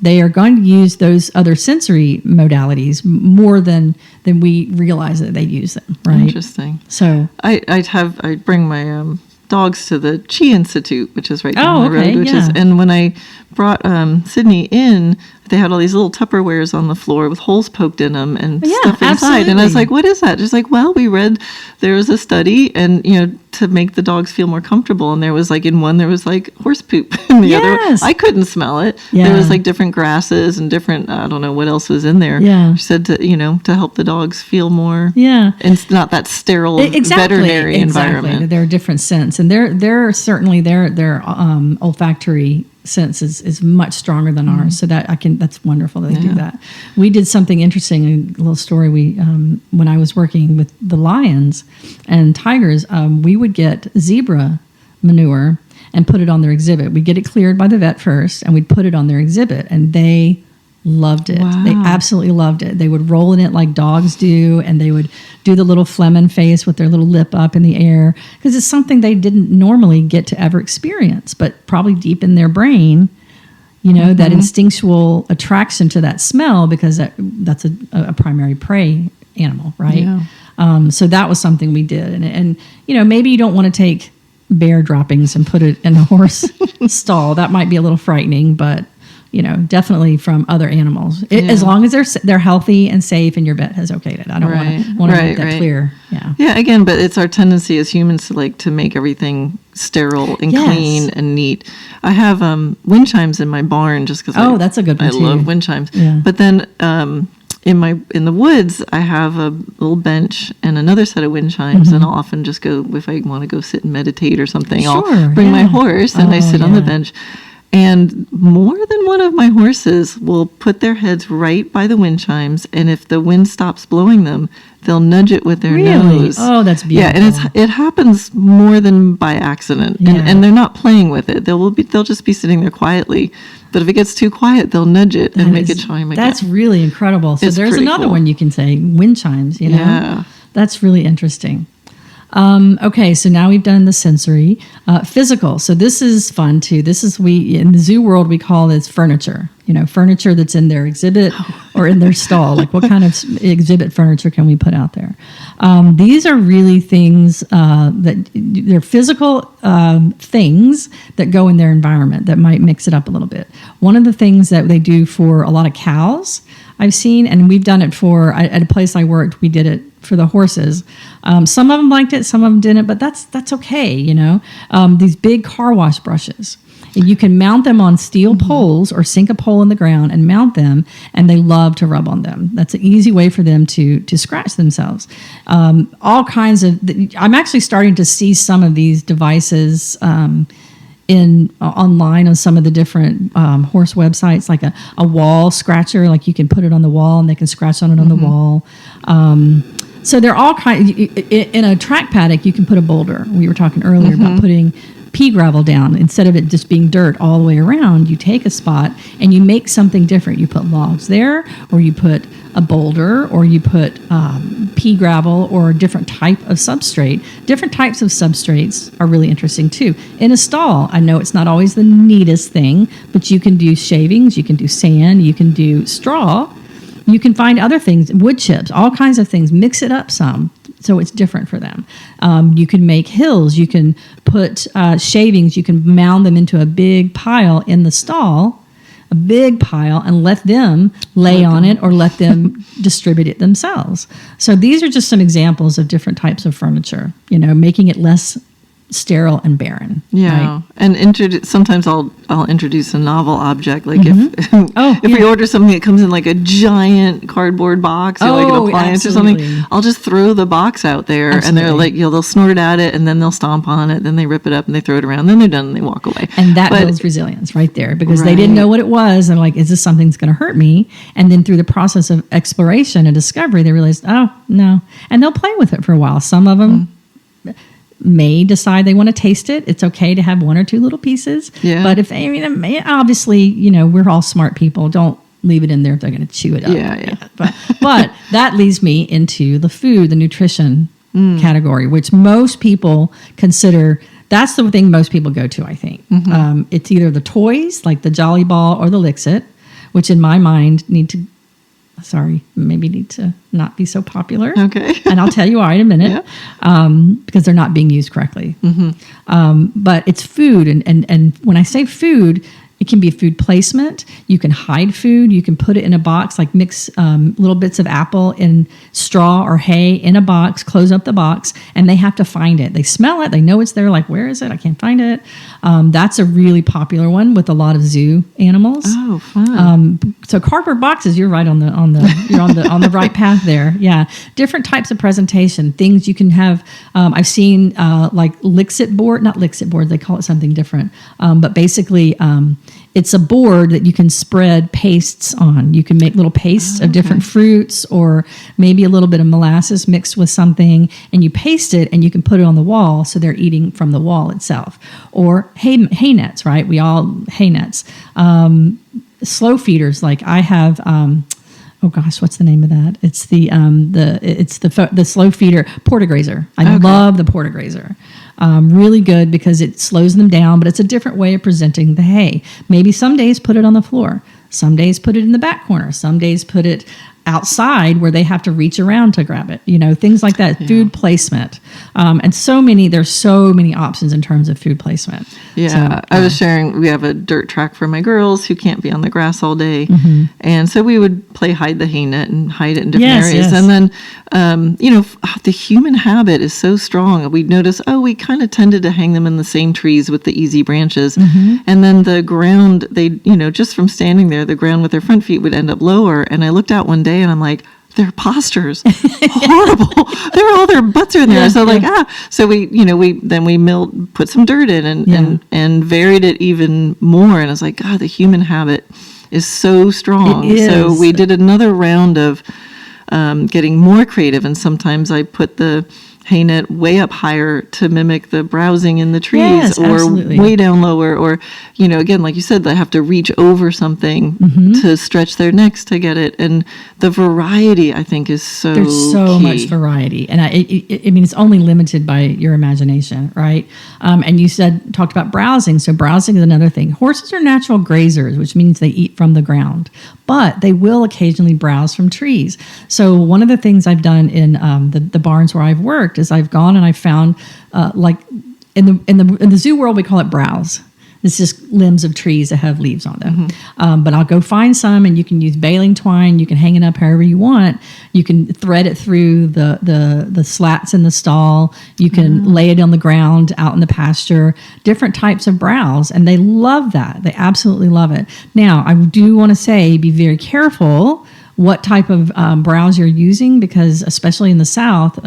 They are going to use those other sensory modalities more than we realize that they use them, right? Interesting. So I bring my dogs to the Chi Institute, which is right down the road. And when I brought Sydney in, they had all these little Tupperwares on the floor with holes poked in them and stuff inside. Absolutely. And I was like, what is that? She's like, well, we read there was a study, and to make the dogs feel more comfortable. And there was in one, there was horse poop. And the other, I couldn't smell it. Yeah. There was different grasses and different, I don't know what else was in there. Yeah. She said to help the dogs feel more. Yeah. And it's not that sterile veterinary environment. There are different scents, and they're certainly their olfactory sense is much stronger than ours. So that's wonderful that they do that. We did something interesting, a little story. We when I was working with the lions and tigers, we would get zebra manure and put it on their exhibit. We'd get it cleared by the vet first, and we'd put it on their exhibit, and they loved it. Wow. They absolutely loved it. They would roll in it like dogs do, and they would do the little phlegm face with their little lip up in the air, because it's something they didn't normally get to ever experience, but probably deep in their brain, that instinctual attraction to that smell, because that's a primary prey animal, right? Yeah. So that was something we did. And maybe you don't want to take bear droppings and put it in a horse stall. That might be a little frightening, but definitely from other animals. As long as they're healthy and safe and your vet has okayed it. I don't want to make that clear. Yeah. Yeah, again, but it's our tendency as humans to like to make everything sterile and clean and neat. I have wind chimes in my barn just because that's a good one too. I love wind chimes. Yeah. But then in the woods, I have a little bench and another set of wind chimes, and I'll often just go, if I want to go sit and meditate or something, I'll bring my horse and I sit on the bench. And more than one of my horses will put their heads right by the wind chimes, and if the wind stops blowing them, they'll nudge it with their nose. Oh, that's beautiful. Yeah, and it happens more than by accident, and they're not playing with it. They'll just be sitting there quietly. But if it gets too quiet, they'll nudge it and make it chime again. That's really incredible. So there's another one you can say, wind chimes. Yeah, that's really interesting. Okay, so now we've done the sensory. Physical. So this is fun too. In the zoo world, we call this furniture. Furniture that's in their exhibit or in their stall. Like, what kind of exhibit furniture can we put out there? These are really things that they're physical things that go in their environment that might mix it up a little bit. One of the things that they do for a lot of cows, I've seen, and we've done it at a place I worked, we did it for the horses. Some of them liked it, some of them didn't, but that's okay, These big car wash brushes. You can mount them on steel poles or sink a pole in the ground and mount them, and they love to rub on them. That's an easy way for them to scratch themselves. All kinds of... I'm actually starting to see some of these devices online on some of the different horse websites, like a wall scratcher, like you can put it on the wall and they can scratch on it on the wall. So they're all kind. In a track paddock, you can put a boulder. We were talking earlier about putting pea gravel down. Instead of it just being dirt all the way around, you take a spot and you make something different. You put logs there, or you put a boulder, or you put pea gravel, or a different type of substrate. Different types of substrates are really interesting too. In a stall, I know it's not always the neatest thing, but you can do shavings, you can do sand, you can do straw. You can find other things, wood chips, all kinds of things. Mix it up some, so it's different for them. You can make hills. You can put shavings. You can mound them into a big pile in the stall, and let them lay on it or let them distribute it themselves. So these are just some examples of different types of furniture, making it less sterile and barren. Yeah, right? And sometimes I'll introduce a novel object, like if we order something that comes in like a giant cardboard box or like an appliance or something, I'll just throw the box out there, and they're like, they'll snort at it, and then they'll stomp on it, then they rip it up and they throw it around, then they're done and they walk away. And that builds resilience right there, because they didn't know what it was, and like, is this something that's going to hurt me? And then through the process of exploration and discovery, they realized, oh no, and they'll play with it for a while. Some of them may decide they want to taste it. It's okay to have one or two little pieces. Yeah. But obviously, we're all smart people. Don't leave it in there if they're going to chew it up. Yeah. But that leads me into the food, the nutrition category, which most people consider. That's the thing most people go to, I think. It's either the toys, like the Jolly Ball, or the Lix-It, which in my mind need to not be so popular. Okay. And I'll tell you why in a minute, because they're not being used correctly. But it's food. And when I say food, it can be food placement. You can hide food. You can put it in a box, like mix little bits of apple in straw or hay in a box, close up the box, and they have to find it. They smell it. They know it's there. Like, where is it? I can't find it. That's a really popular one with a lot of zoo animals. Oh, fun. So cardboard boxes, you're right on the right path there. Yeah. Different types of presentation, things you can have. I've seen like Lix-It board, not Lix-It board, they call it something different. But basically, it's a board that you can spread pastes on. You can make little pastes of different fruits, or maybe a little bit of molasses mixed with something, and you paste it and you can put it on the wall so they're eating from the wall itself. Or hay nets, right? Hay nets. Slow feeders, like I have, oh gosh, what's the name of that? It's the slow feeder, portagrazer. I love the portagrazer. Really good because it slows them down, but it's a different way of presenting the hay. Maybe some days put it on the floor. Some days put it in the back corner. Some days put it outside where they have to reach around to grab it, things like that. Yeah. Food placement. And there's so many options in terms of food placement. Yeah. So, I was sharing, we have a dirt track for my girls who can't be on the grass all day. And so we would play hide the hay net and hide it in different areas. Yes. And then, the human habit is so strong. We'd notice, we kind of tended to hang them in the same trees with the easy branches. And then the ground, they, just from standing there, the ground with their front feet would end up lower. And I looked out one day and I'm like, their posture's horrible. All their butts are in there. So we put some dirt in and varied it even more. And I was like, God, the human habit is so strong. So we did another round of getting more creative. And sometimes I put the hay net way up higher to mimic the browsing in the trees, or absolutely. Way down lower, or, again, like you said, they have to reach over something to stretch their necks to get it. And the variety, I think, is so There's so key. Much variety. And it's only limited by your imagination, right? And you talked about browsing. So browsing is another thing. Horses are natural grazers, which means they eat from the ground, but they will occasionally browse from trees. So one of the things I've done in the barns where I've worked is I've gone and I found like in the zoo world we call it browse. It's just limbs of trees that have leaves on them. But I'll go find some, and you can use baling twine. You can hang it up however you want. You can thread it through the slats in the stall. You can lay it on the ground out in the pasture. Different types of browse, and they love that. They absolutely love it. Now, I do want to say, be very careful what type of browse you're using, because especially in the South,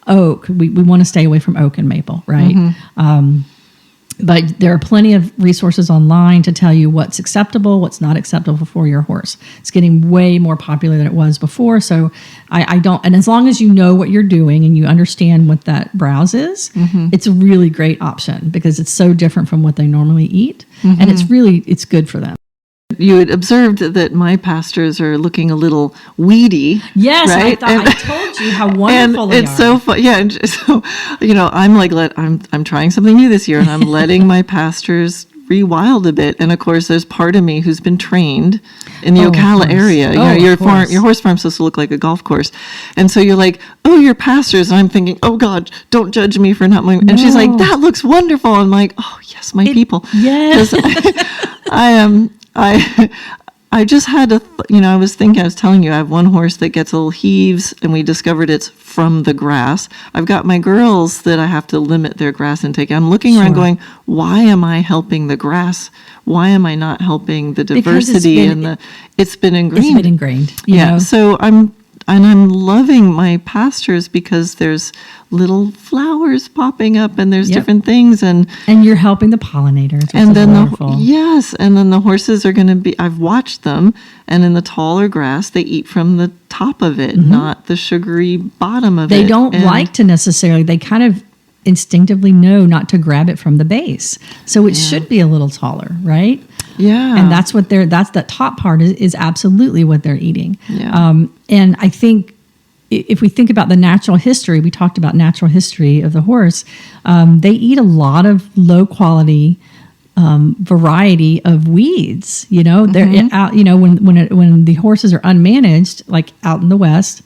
oak, we want to stay away from oak and maple, right? But there are plenty of resources online to tell you what's acceptable, what's not acceptable for your horse. It's getting way more popular than it was before. So I don't, and as long as you know what you're doing and you understand what that browse is, it's a really great option because it's so different from what they normally eat. And it's good for them. You had observed that my pastures are looking a little weedy. Yes, right? I told you how wonderful they are. And it's so fun. Yeah, and so I'm like, I'm trying something new this year, and I'm letting my pastures rewild a bit. And of course, there's part of me who's been trained in the Ocala area. Your horse farm's supposed to look like a golf course, and so you're like, your pastures. And I'm thinking, oh God, don't judge me for not mowing. And she's like, that looks wonderful. I'm like, oh yes, my people. Yes, I am. I just had to, I was telling you, I have one horse that gets little heaves, and we discovered it's from the grass. I've got my girls that I have to limit their grass intake. I'm looking around going, why am I helping the grass? Why am I not helping the diversity? It's been ingrained. It's been ingrained. You know? So I'm loving my pastures because there's little flowers popping up, and there's different things, and you're helping the pollinators, which and then wonderful. And then the horses are going to be. I've watched them, and in the taller grass, they eat from the top of it, not the sugary bottom of it. They don't like to necessarily. They kind of instinctively know not to grab it from the base, so it should be a little taller, right? Yeah. And that's what that's that top part is absolutely what they're eating. Yeah. And I think if we think about the natural history, we talked about natural history of the horse, they eat a lot of low quality variety of weeds. They're out, when the horses are unmanaged, like out in the West,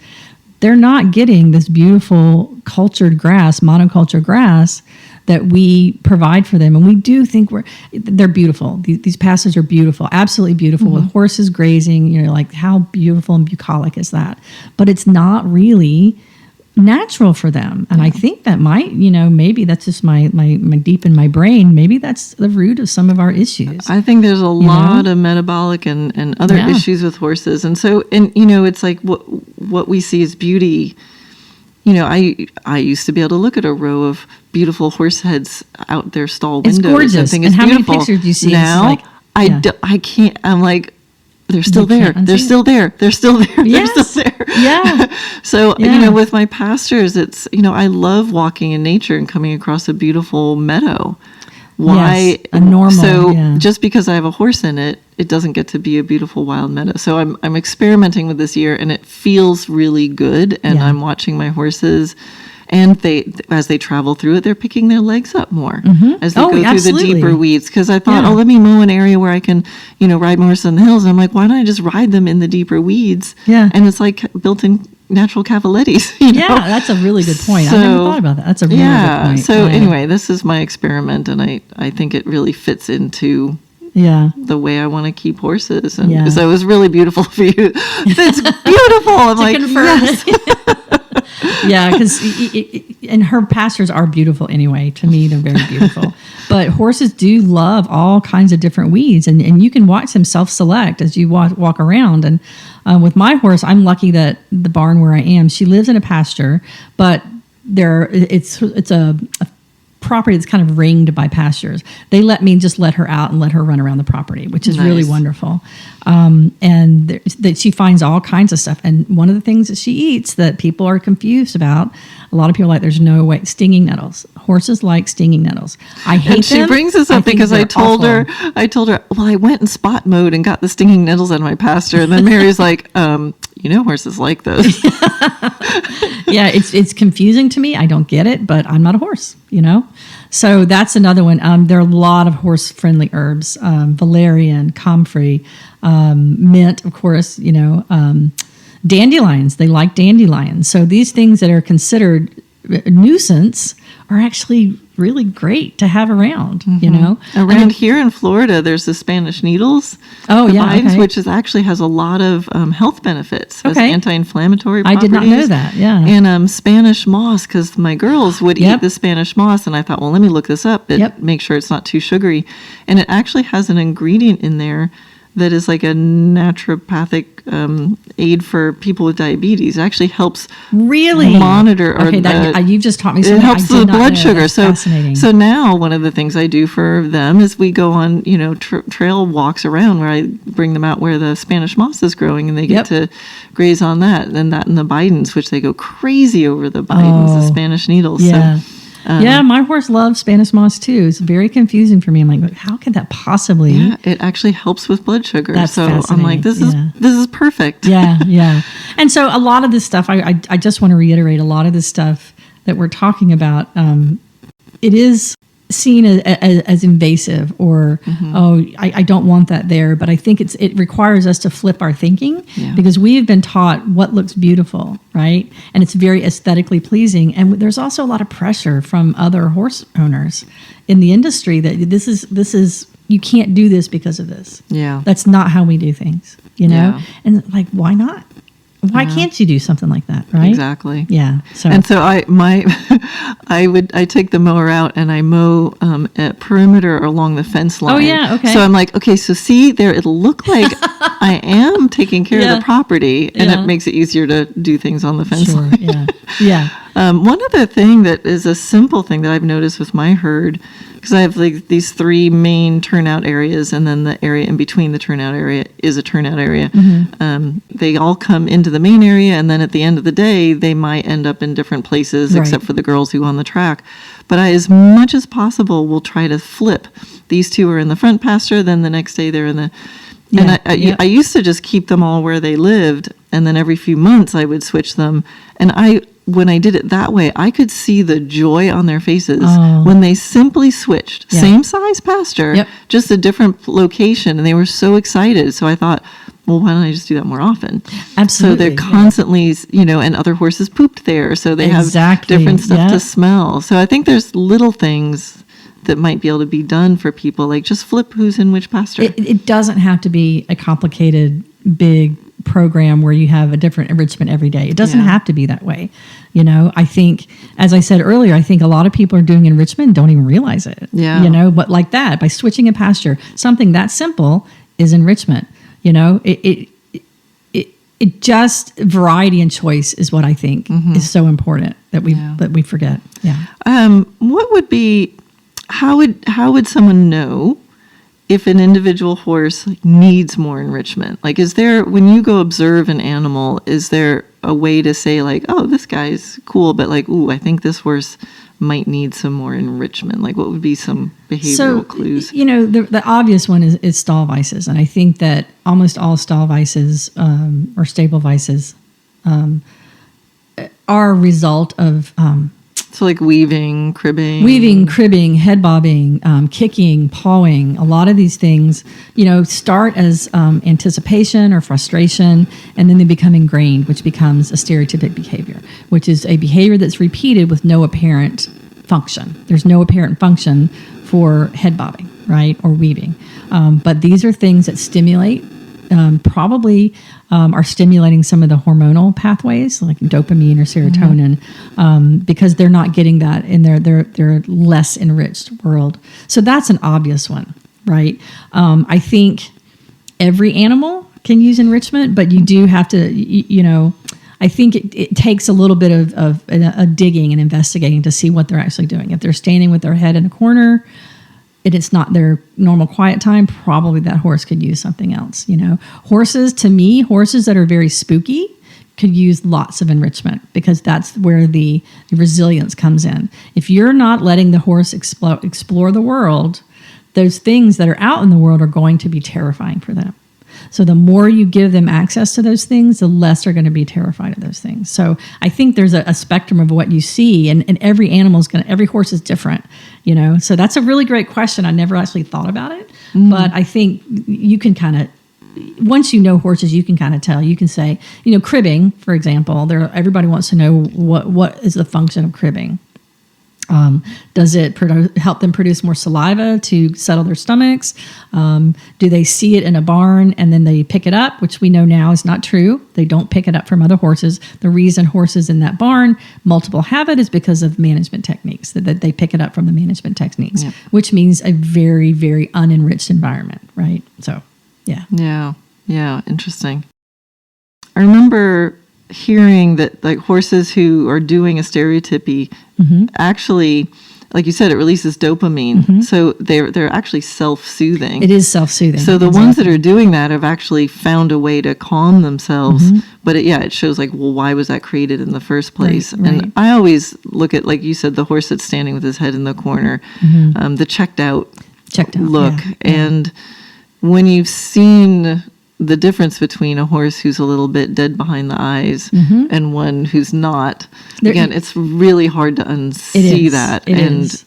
they're not getting this beautiful cultured grass, monoculture grass that we provide for them. And we do think they're beautiful. These pastures are beautiful, absolutely beautiful, with horses grazing. Like, how beautiful and bucolic is that? But it's not really natural for them. And I think that might, maybe that's just my deep in my brain, maybe that's the root of some of our issues. I think there's a lot of metabolic and other issues with horses. And so, it's like what we see as beauty. I used to be able to look at a row of beautiful horse heads out their stall windows. It's gorgeous. And think and it's how beautiful. Many pictures do you see? Now, I can't. I'm like, they're still there. They're still there. They're still there. Yes. They're still there. Yeah. So, with my pastures, it's, I love walking in nature and coming across a beautiful meadow why? Yes, a normal. So just because I have a horse in it, it doesn't get to be a beautiful wild meadow. So I'm experimenting with this year, and it feels really good. And I'm watching my horses, and as they travel through it, they're picking their legs up more as they go through the deeper weeds. Because I thought, let me mow an area where I can, ride my horse on the hills. And I'm like, why don't I just ride them in the deeper weeds? Yeah. And it's like built-in natural cavalettis. Yeah, that's a really good point. I never thought about that. That's a really good point. So anyway, this is my experiment, and I think it really fits into the way I want to keep horses. And so it was really beautiful for you. It's beautiful. I'm like, yes. Yeah, because and her pastures are beautiful anyway. To me, they're very beautiful. But horses do love all kinds of different weeds, and you can watch them self-select as you walk around. And with my horse, I'm lucky that the barn where I am, she lives in a pasture, but it's a property that's kind of ringed by pastures. They let me just let her out and let her run around the property, which is really wonderful. And that she finds all kinds of stuff. And one of the things that she eats that people are confused about, a lot of people are like, there's no way, stinging nettles. Horses like stinging nettles. I hate them. And she brings this up because I told her, well, I went in spot mode and got the stinging nettles out of my pasture. And then Mary's like, horses like those. Yeah, it's confusing to me. I don't get it, but I'm not a horse, So that's another one. There are a lot of horse-friendly herbs, valerian, comfrey, mint, of course, dandelions. They like dandelions. So these things that are considered a nuisance are actually really great to have around, Around here in Florida, there's the Spanish needles. Which actually has a lot of health benefits. Has anti-inflammatory properties. I did not know that, And Spanish moss, because my girls would eat the Spanish moss, and I thought, well, let me look this up and make sure it's not too sugary. And it actually has an ingredient in there that is like a naturopathic aid for people with diabetes. It actually helps monitor. You've just taught me something. It helps the blood sugar. Fascinating. So now one of the things I do for them is we go on, trail walks around where I bring them out where the Spanish moss is growing, and they get to graze on that. And that and the Bidens, which they go crazy over the Bidens, the Spanish needles. Yeah. My horse loves Spanish moss too. It's very confusing for me. I'm like, how could that possibly? Yeah, it actually helps with blood sugar. That's fascinating. I'm like, this is perfect. Yeah. And so a lot of this stuff, I just want to reiterate, a lot of this stuff that we're talking about, it is seen as invasive or I don't want that there, but I think it requires us to flip our thinking because we've been taught what looks beautiful, right? And it's very aesthetically pleasing, and there's also a lot of pressure from other horse owners in the industry that this is you can't do this because of this. That's not how we do things, and like, why not? Why can't you do something like that, right? Exactly. Yeah. So I take the mower out and I mow at perimeter along the fence line. Oh yeah, okay. So I'm like, okay, so see there, it'll look like I am taking care of the property, and it makes it easier to do things on the fence line. Yeah. One other thing that is a simple thing that I've noticed with my herd, because I have like these three main turnout areas, and then the area in between the turnout area is a turnout area. They all come into the main area, and then at the end of the day, they might end up in different places, except for the girls who go on the track. But I, as much as possible, will try to flip. These two are in the front pasture, then the next day they're in the... I used to just keep them all where they lived, and then every few months I would switch them. And when I did it that way, I could see the joy on their faces when they simply switched. Same size pasture, just a different location, and they were so excited. So I thought, well, why don't I just do that more often? Absolutely. So they're constantly, and other horses pooped there, so they have different stuff to smell. So I think there's little things that might be able to be done for people, like just flip who's in which pasture. It doesn't have to be a complicated, big program where you have a different enrichment every day. It doesn't have to be that way. I think, as I said earlier, I think a lot of people are doing enrichment and don't even realize it. But like that, by switching a pasture, something that simple is enrichment. It just variety and choice is what I think is so important that we forget. What would be, how would someone know if an individual horse needs more enrichment? Like, is there, when you go observe an animal, is there a way to say like, oh, this guy's cool, but like, ooh, I think this horse might need some more enrichment? Like, what would be some behavioral clues? The obvious one is stall vices. And I think that almost all stall vices or stable vices are a result of... so like weaving, cribbing, head bobbing, kicking, pawing. A lot of these things, start as anticipation or frustration, and then they become ingrained, which becomes a stereotypic behavior, which is a behavior that's repeated with no apparent function. There's no apparent function for head bobbing, right, or weaving. But these are things that stimulate, probably are stimulating some of the hormonal pathways like dopamine or serotonin, because they're not getting that in their less enriched world. So that's an obvious one, right? I think every animal can use enrichment, but you do have to, I think it takes a little bit of a digging and investigating to see what they're actually doing. If they're standing with their head in a corner, and it's not their normal quiet time, probably that horse could use something else. Horses that are very spooky could use lots of enrichment, because that's where the resilience comes in. If you're not letting the horse explore the world, those things that are out in the world are going to be terrifying for them. So the more you give them access to those things, the less they're going to be terrified of those things. So I think there's a spectrum of what you see, and every horse is different, So that's a really great question. I never actually thought about it, but I think you can kind of, once you know horses, you can kind of tell. You can say, cribbing, for example. Everybody wants to know what is the function of cribbing. Does it help them produce more saliva to settle their stomachs? Do they see it in a barn and then they pick it up, which we know now is not true. They don't pick it up from other horses. The reason horses in that barn multiple have it is because of management techniques, that they pick it up from the management techniques, which means a very, very unenriched environment, right? So, yeah. Yeah, interesting. I remember hearing that like horses who are doing a stereotypy actually, like you said, it releases dopamine. So they're actually self-soothing. It is self-soothing. So the ones that are doing that have actually found a way to calm themselves. But it shows like, well, why was that created in the first place? Right. And I always look at, like you said, the horse that's standing with his head in the corner, the checked out look. Yeah. And when you've seen the difference between a horse who's a little bit dead behind the eyes and one who's not, again, it's really hard to unsee that.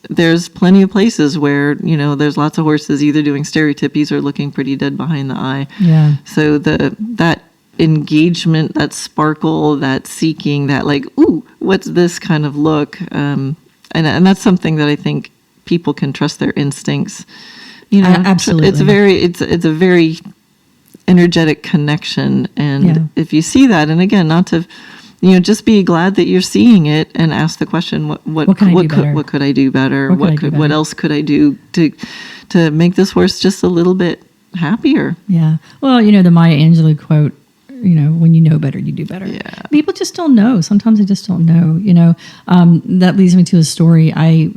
There's plenty of places where, there's lots of horses either doing stereotypies or looking pretty dead behind the eye. Yeah. So that engagement, that sparkle, that seeking, that like, ooh, what's this kind of look? And that's something that I think people can trust their instincts. Absolutely. It's a very energetic connection, and if you see that, and again, not to just be glad that you're seeing it and ask the question, what could I do better, what else could I do to make this horse just a little bit happier. Well, the Maya Angelou quote, when you know better, you do better. People just don't know. Sometimes they just don't know. That leads me to a story. I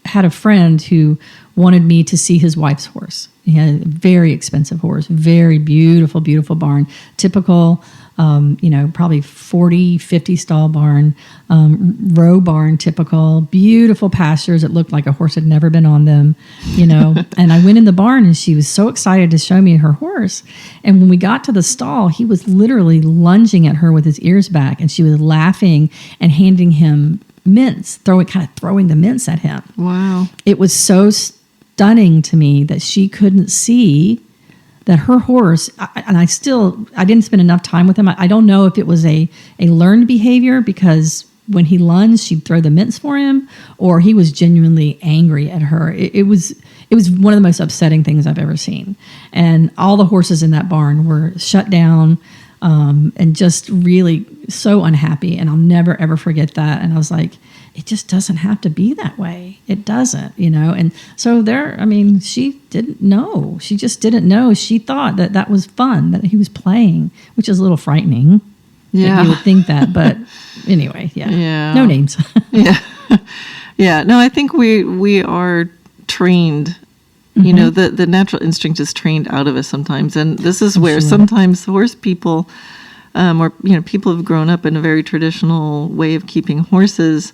had a friend who wanted me to see his wife's horse. He had a very expensive horse, very beautiful, beautiful barn, typical, probably 40, 50 stall barn, row barn, typical, beautiful pastures. It looked like a horse had never been on them, And I went in the barn and she was so excited to show me her horse. And when we got to the stall, he was literally lunging at her with his ears back, and she was laughing and handing him mints, throwing the mints at him. Wow. It was so stunning to me that she couldn't see that her horse, I didn't spend enough time with him. I don't know if it was a learned behavior, because when he lunged, she'd throw the mints for him, or he was genuinely angry at her. It was one of the most upsetting things I've ever seen. And all the horses in that barn were shut down, and just really so unhappy. And I'll never, ever forget that. And I was like, it just doesn't have to be that way. It doesn't, And so she didn't know. She just didn't know. She thought that was fun, that he was playing, which is a little frightening. Yeah. You would think that, but anyway, yeah. No names. Yeah. No, I think we are trained. The natural instinct is trained out of us sometimes. And this is where sometimes horse people, or people who've grown up in a very traditional way of keeping horses,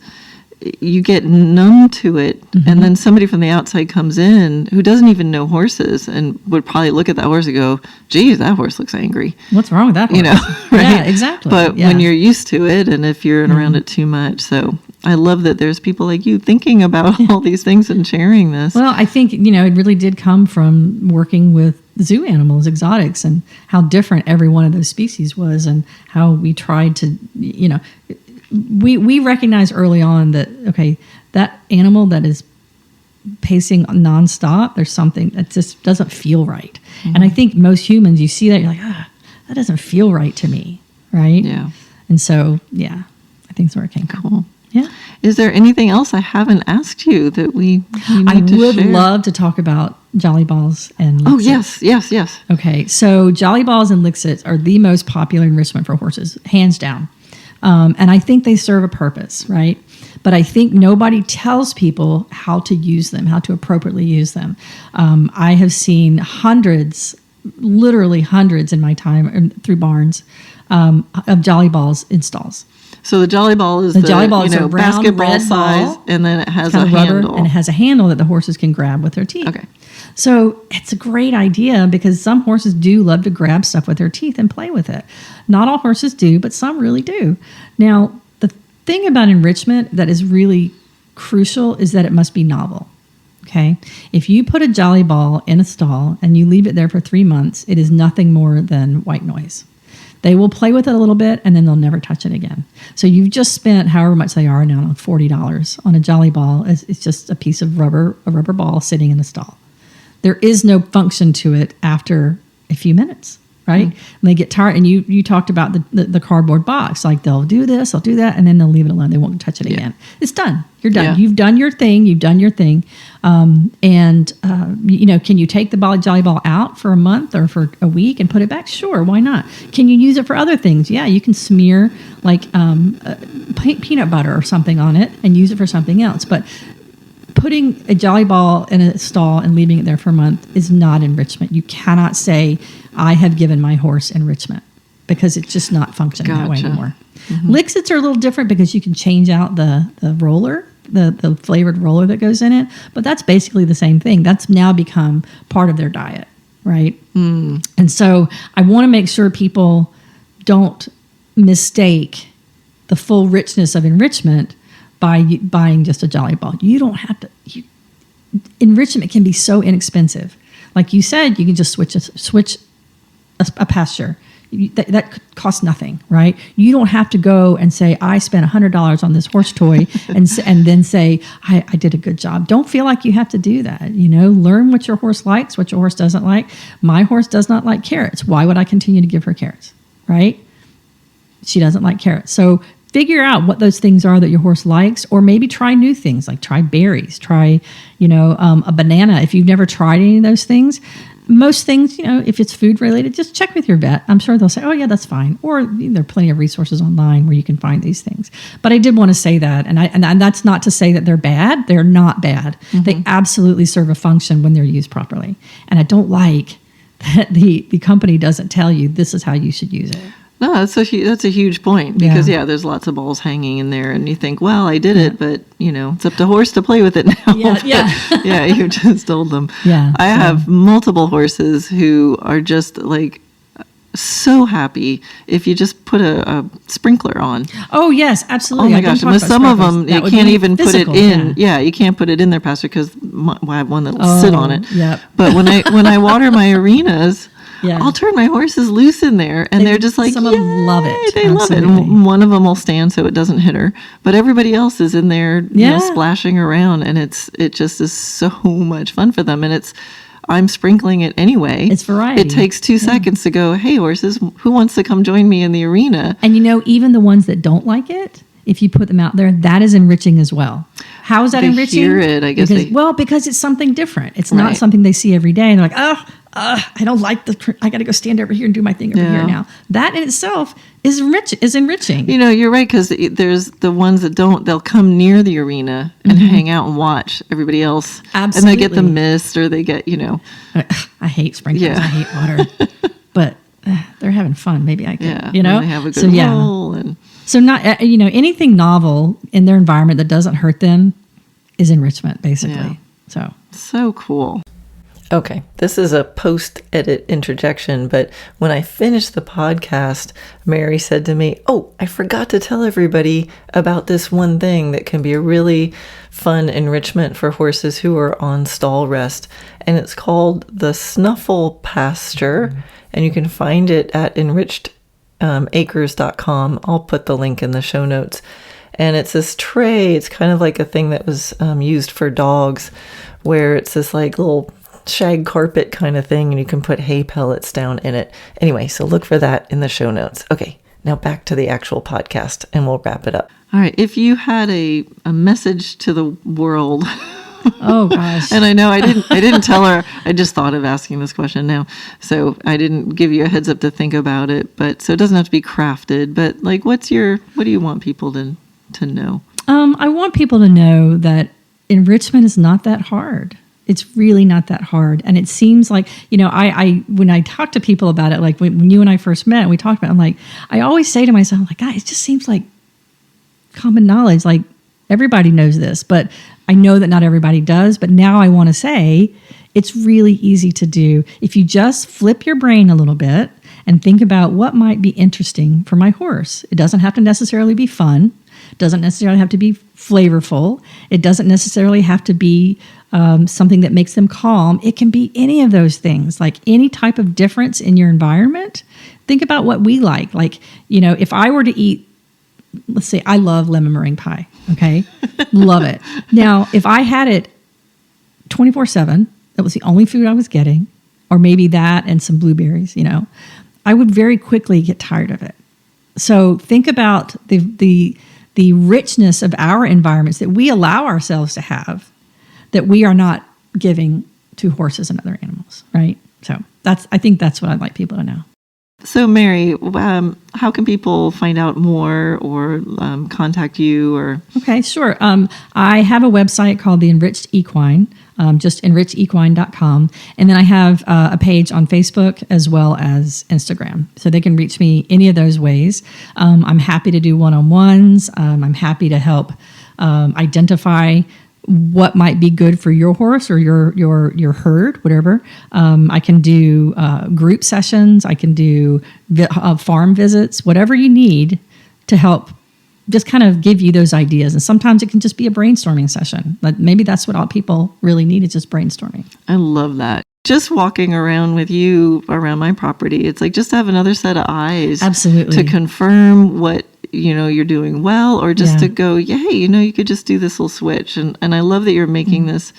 you get numb to it, and then somebody from the outside comes in who doesn't even know horses and would probably look at that horse and go, geez, that horse looks angry. What's wrong with that horse? Right? Yeah, exactly. But when you're used to it, and if you're around it too much, so I love that there's people like you thinking about all these things and sharing this. Well, I think, it really did come from working with zoo animals, exotics, and how different every one of those species was, and how we tried to, we recognized early on that, okay, that animal that is pacing nonstop, there's something that just doesn't feel right. And I think most humans, you see that, you're like, that doesn't feel right to me, right? Yeah. And so, I think that's where it came from. Cool. Yeah. Is there anything else I haven't asked you that we need to would share? love to talk about jolly balls and Lixits. Oh, yes. Okay, so jolly balls and Lixits are the most popular enrichment for horses, hands down. And I think they serve a purpose, right? But I think nobody tells people how to use them, how to appropriately use them. I have seen hundreds, literally hundreds in my time through barns, of jolly balls in stalls. So the jolly ball is the jolly ball is a round, basketball red size, ball, and then it has kind a of rubber, handle. and it has a handle that the horses can grab with their teeth. Okay. So it's a great idea because some horses do love to grab stuff with their teeth and play with it. Not all horses do, but some really do. Now, the thing about enrichment that is really crucial is that it must be novel. Okay? If you put a jolly ball in a stall and you leave it there for 3 months, it is nothing more than white noise. They will play with it a little bit, and then they'll never touch it again. So you've just spent however much they are now, $40 on a jolly ball. It's just a piece of rubber ball sitting in a stall. There is no function to it after a few minutes, right? And they get tired. And you talked about the cardboard box. Like they'll do this, they'll do that, and then they'll leave it alone. They won't touch it again. It's done. You're done. Yeah. You've done your thing. Can you take the jolly ball out for a month or for a week and put it back? Sure, why not? Can you use it for other things? Yeah, you can smear like peanut butter or something on it and use it for something else. But putting a jolly ball in a stall and leaving it there for a month is not enrichment. You cannot say, I have given my horse enrichment, because it's just not functioning that way anymore. Lixits are a little different because you can change out the roller, the flavored roller that goes in it, but that's basically the same thing. That's now become part of their diet, right? And so I want to make sure people don't mistake the full richness of enrichment by buying just a jolly ball. You don't have to. Enrichment can be so inexpensive. Like you said, you can just switch a pasture. That costs nothing, right? You don't have to go and say, I spent $100 on this horse toy and then say, I did a good job. Don't feel like you have to do that. Learn what your horse likes, what your horse doesn't like. My horse does not like carrots. Why would I continue to give her carrots, right? She doesn't like carrots. So figure out what those things are that your horse likes, or maybe try new things, like try berries, try, a banana. If you've never tried any of those things, most things, if it's food related, just check with your vet. I'm sure they'll say, oh yeah, that's fine. Or there are plenty of resources online where you can find these things. But I did want to say that. And that's not to say that they're bad. They're not bad. They absolutely serve a function when they're used properly. And I don't like that the company doesn't tell you this is how you should use it. No, that's a huge point, because there's lots of balls hanging in there, and you think, well, I did it, but it's up to horse to play with it now. Yeah, you just told them. Yeah, I have multiple horses who are just like so happy if you just put a sprinkler on. Oh yes, absolutely. Oh my gosh! With some of them, you can't even put it in. Yeah, you can't put it in their pasture because I have one that'll sit on it. Yep. But when I water my arenas, I'll turn my horses loose in there, and they're just like, some of them love it. They love it. And one of them will stand so it doesn't hit her, but everybody else is in there, splashing around, and it just is so much fun for them. And I'm sprinkling it anyway. It's variety. It takes 2 seconds to go, hey horses, who wants to come join me in the arena? And even the ones that don't like it, if you put them out there, that is enriching as well. How is that enriching? They hear it, I guess. Because it's something different. It's not something they see every day. And they're like, I don't like I got to go stand over here and do my thing over here now. That in itself is enriching. You're right, because there's the ones that don't. They'll come near the arena and hang out and watch everybody else. Absolutely. And they get the mist, or they get, I hate sprinklers. I hate water. But they're having fun. Maybe I can, and they have a good roll. And So not, anything novel in their environment that doesn't hurt them is enrichment, basically. Yeah. So cool. Okay, this is a post-edit interjection, but when I finished the podcast, Mary said to me, "Oh, I forgot to tell everybody about this one thing that can be a really fun enrichment for horses who are on stall rest, and it's called the Snuffle Pasture, and you can find it at enrichedacres.com. I'll put the link in the show notes. And it's this tray. It's kind of like a thing that was used for dogs, where it's this like little shag carpet kind of thing, and you can put hay pellets down in it. Anyway, so look for that in the show notes. Okay, now back to the actual podcast, and we'll wrap it up. All right, if you had a message to the world. Oh gosh. And I know I didn't tell her. I just thought of asking this question now. So I didn't give you a heads up to think about it, but so it doesn't have to be crafted, but like what do you want people to know? I want people to know that enrichment is not that hard. It's really not that hard. And it seems like, I when I talk to people about it, like when you and I first met and we talked about it, I'm like, I always say to myself, like, God, it just seems like common knowledge. Like everybody knows this, but I know that not everybody does. But now I want to say it's really easy to do. If you just flip your brain a little bit and think about what might be interesting for my horse. It doesn't have to necessarily be fun. It doesn't necessarily have to be flavorful. It doesn't necessarily have to be something that makes them calm. It can be any of those things, like any type of difference in your environment. Think about what we like. Like, if I were to eat, let's say I love lemon meringue pie, okay? Love it. Now, if I had it 24/7, that was the only food I was getting, or maybe that and some blueberries, I would very quickly get tired of it. So think about the richness of our environments that we allow ourselves to have, that we are not giving to horses and other animals, right? So I think that's what I'd like people to know. So Mary, how can people find out more or contact you? Or Okay, sure. I have a website called The Enriched Equine, just enrichedequine.com. And then I have a page on Facebook as well as Instagram. So they can reach me any of those ways. I'm happy to do one-on-ones. I'm happy to help identify what might be good for your horse or your herd, whatever. I can do group sessions. I can do farm visits, whatever you need to help just kind of give you those ideas. And sometimes it can just be a brainstorming session. But maybe that's what all people really need, is just brainstorming. I love that. Just walking around with you around my property, it's like just to have another set of eyes. Absolutely. To confirm what you're doing well, or just to go, hey, you could just do this little switch. And I love that you're making this,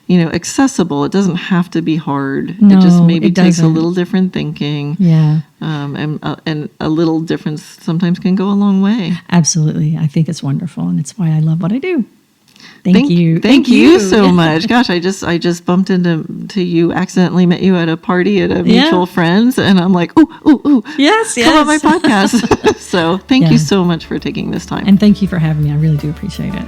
accessible. It doesn't have to be hard. No, it just maybe it takes a doesn't. little different thinking. Yeah. And a little difference sometimes can go a long way. Absolutely. I think it's wonderful. And it's why I love what I do. Thank you. Thank you so much. Gosh, I just bumped into you, accidentally met you at a party at a mutual friend's, and I'm like, ooh, Yes. come on my podcast. So thank you so much for taking this time. And thank you for having me. I really do appreciate it.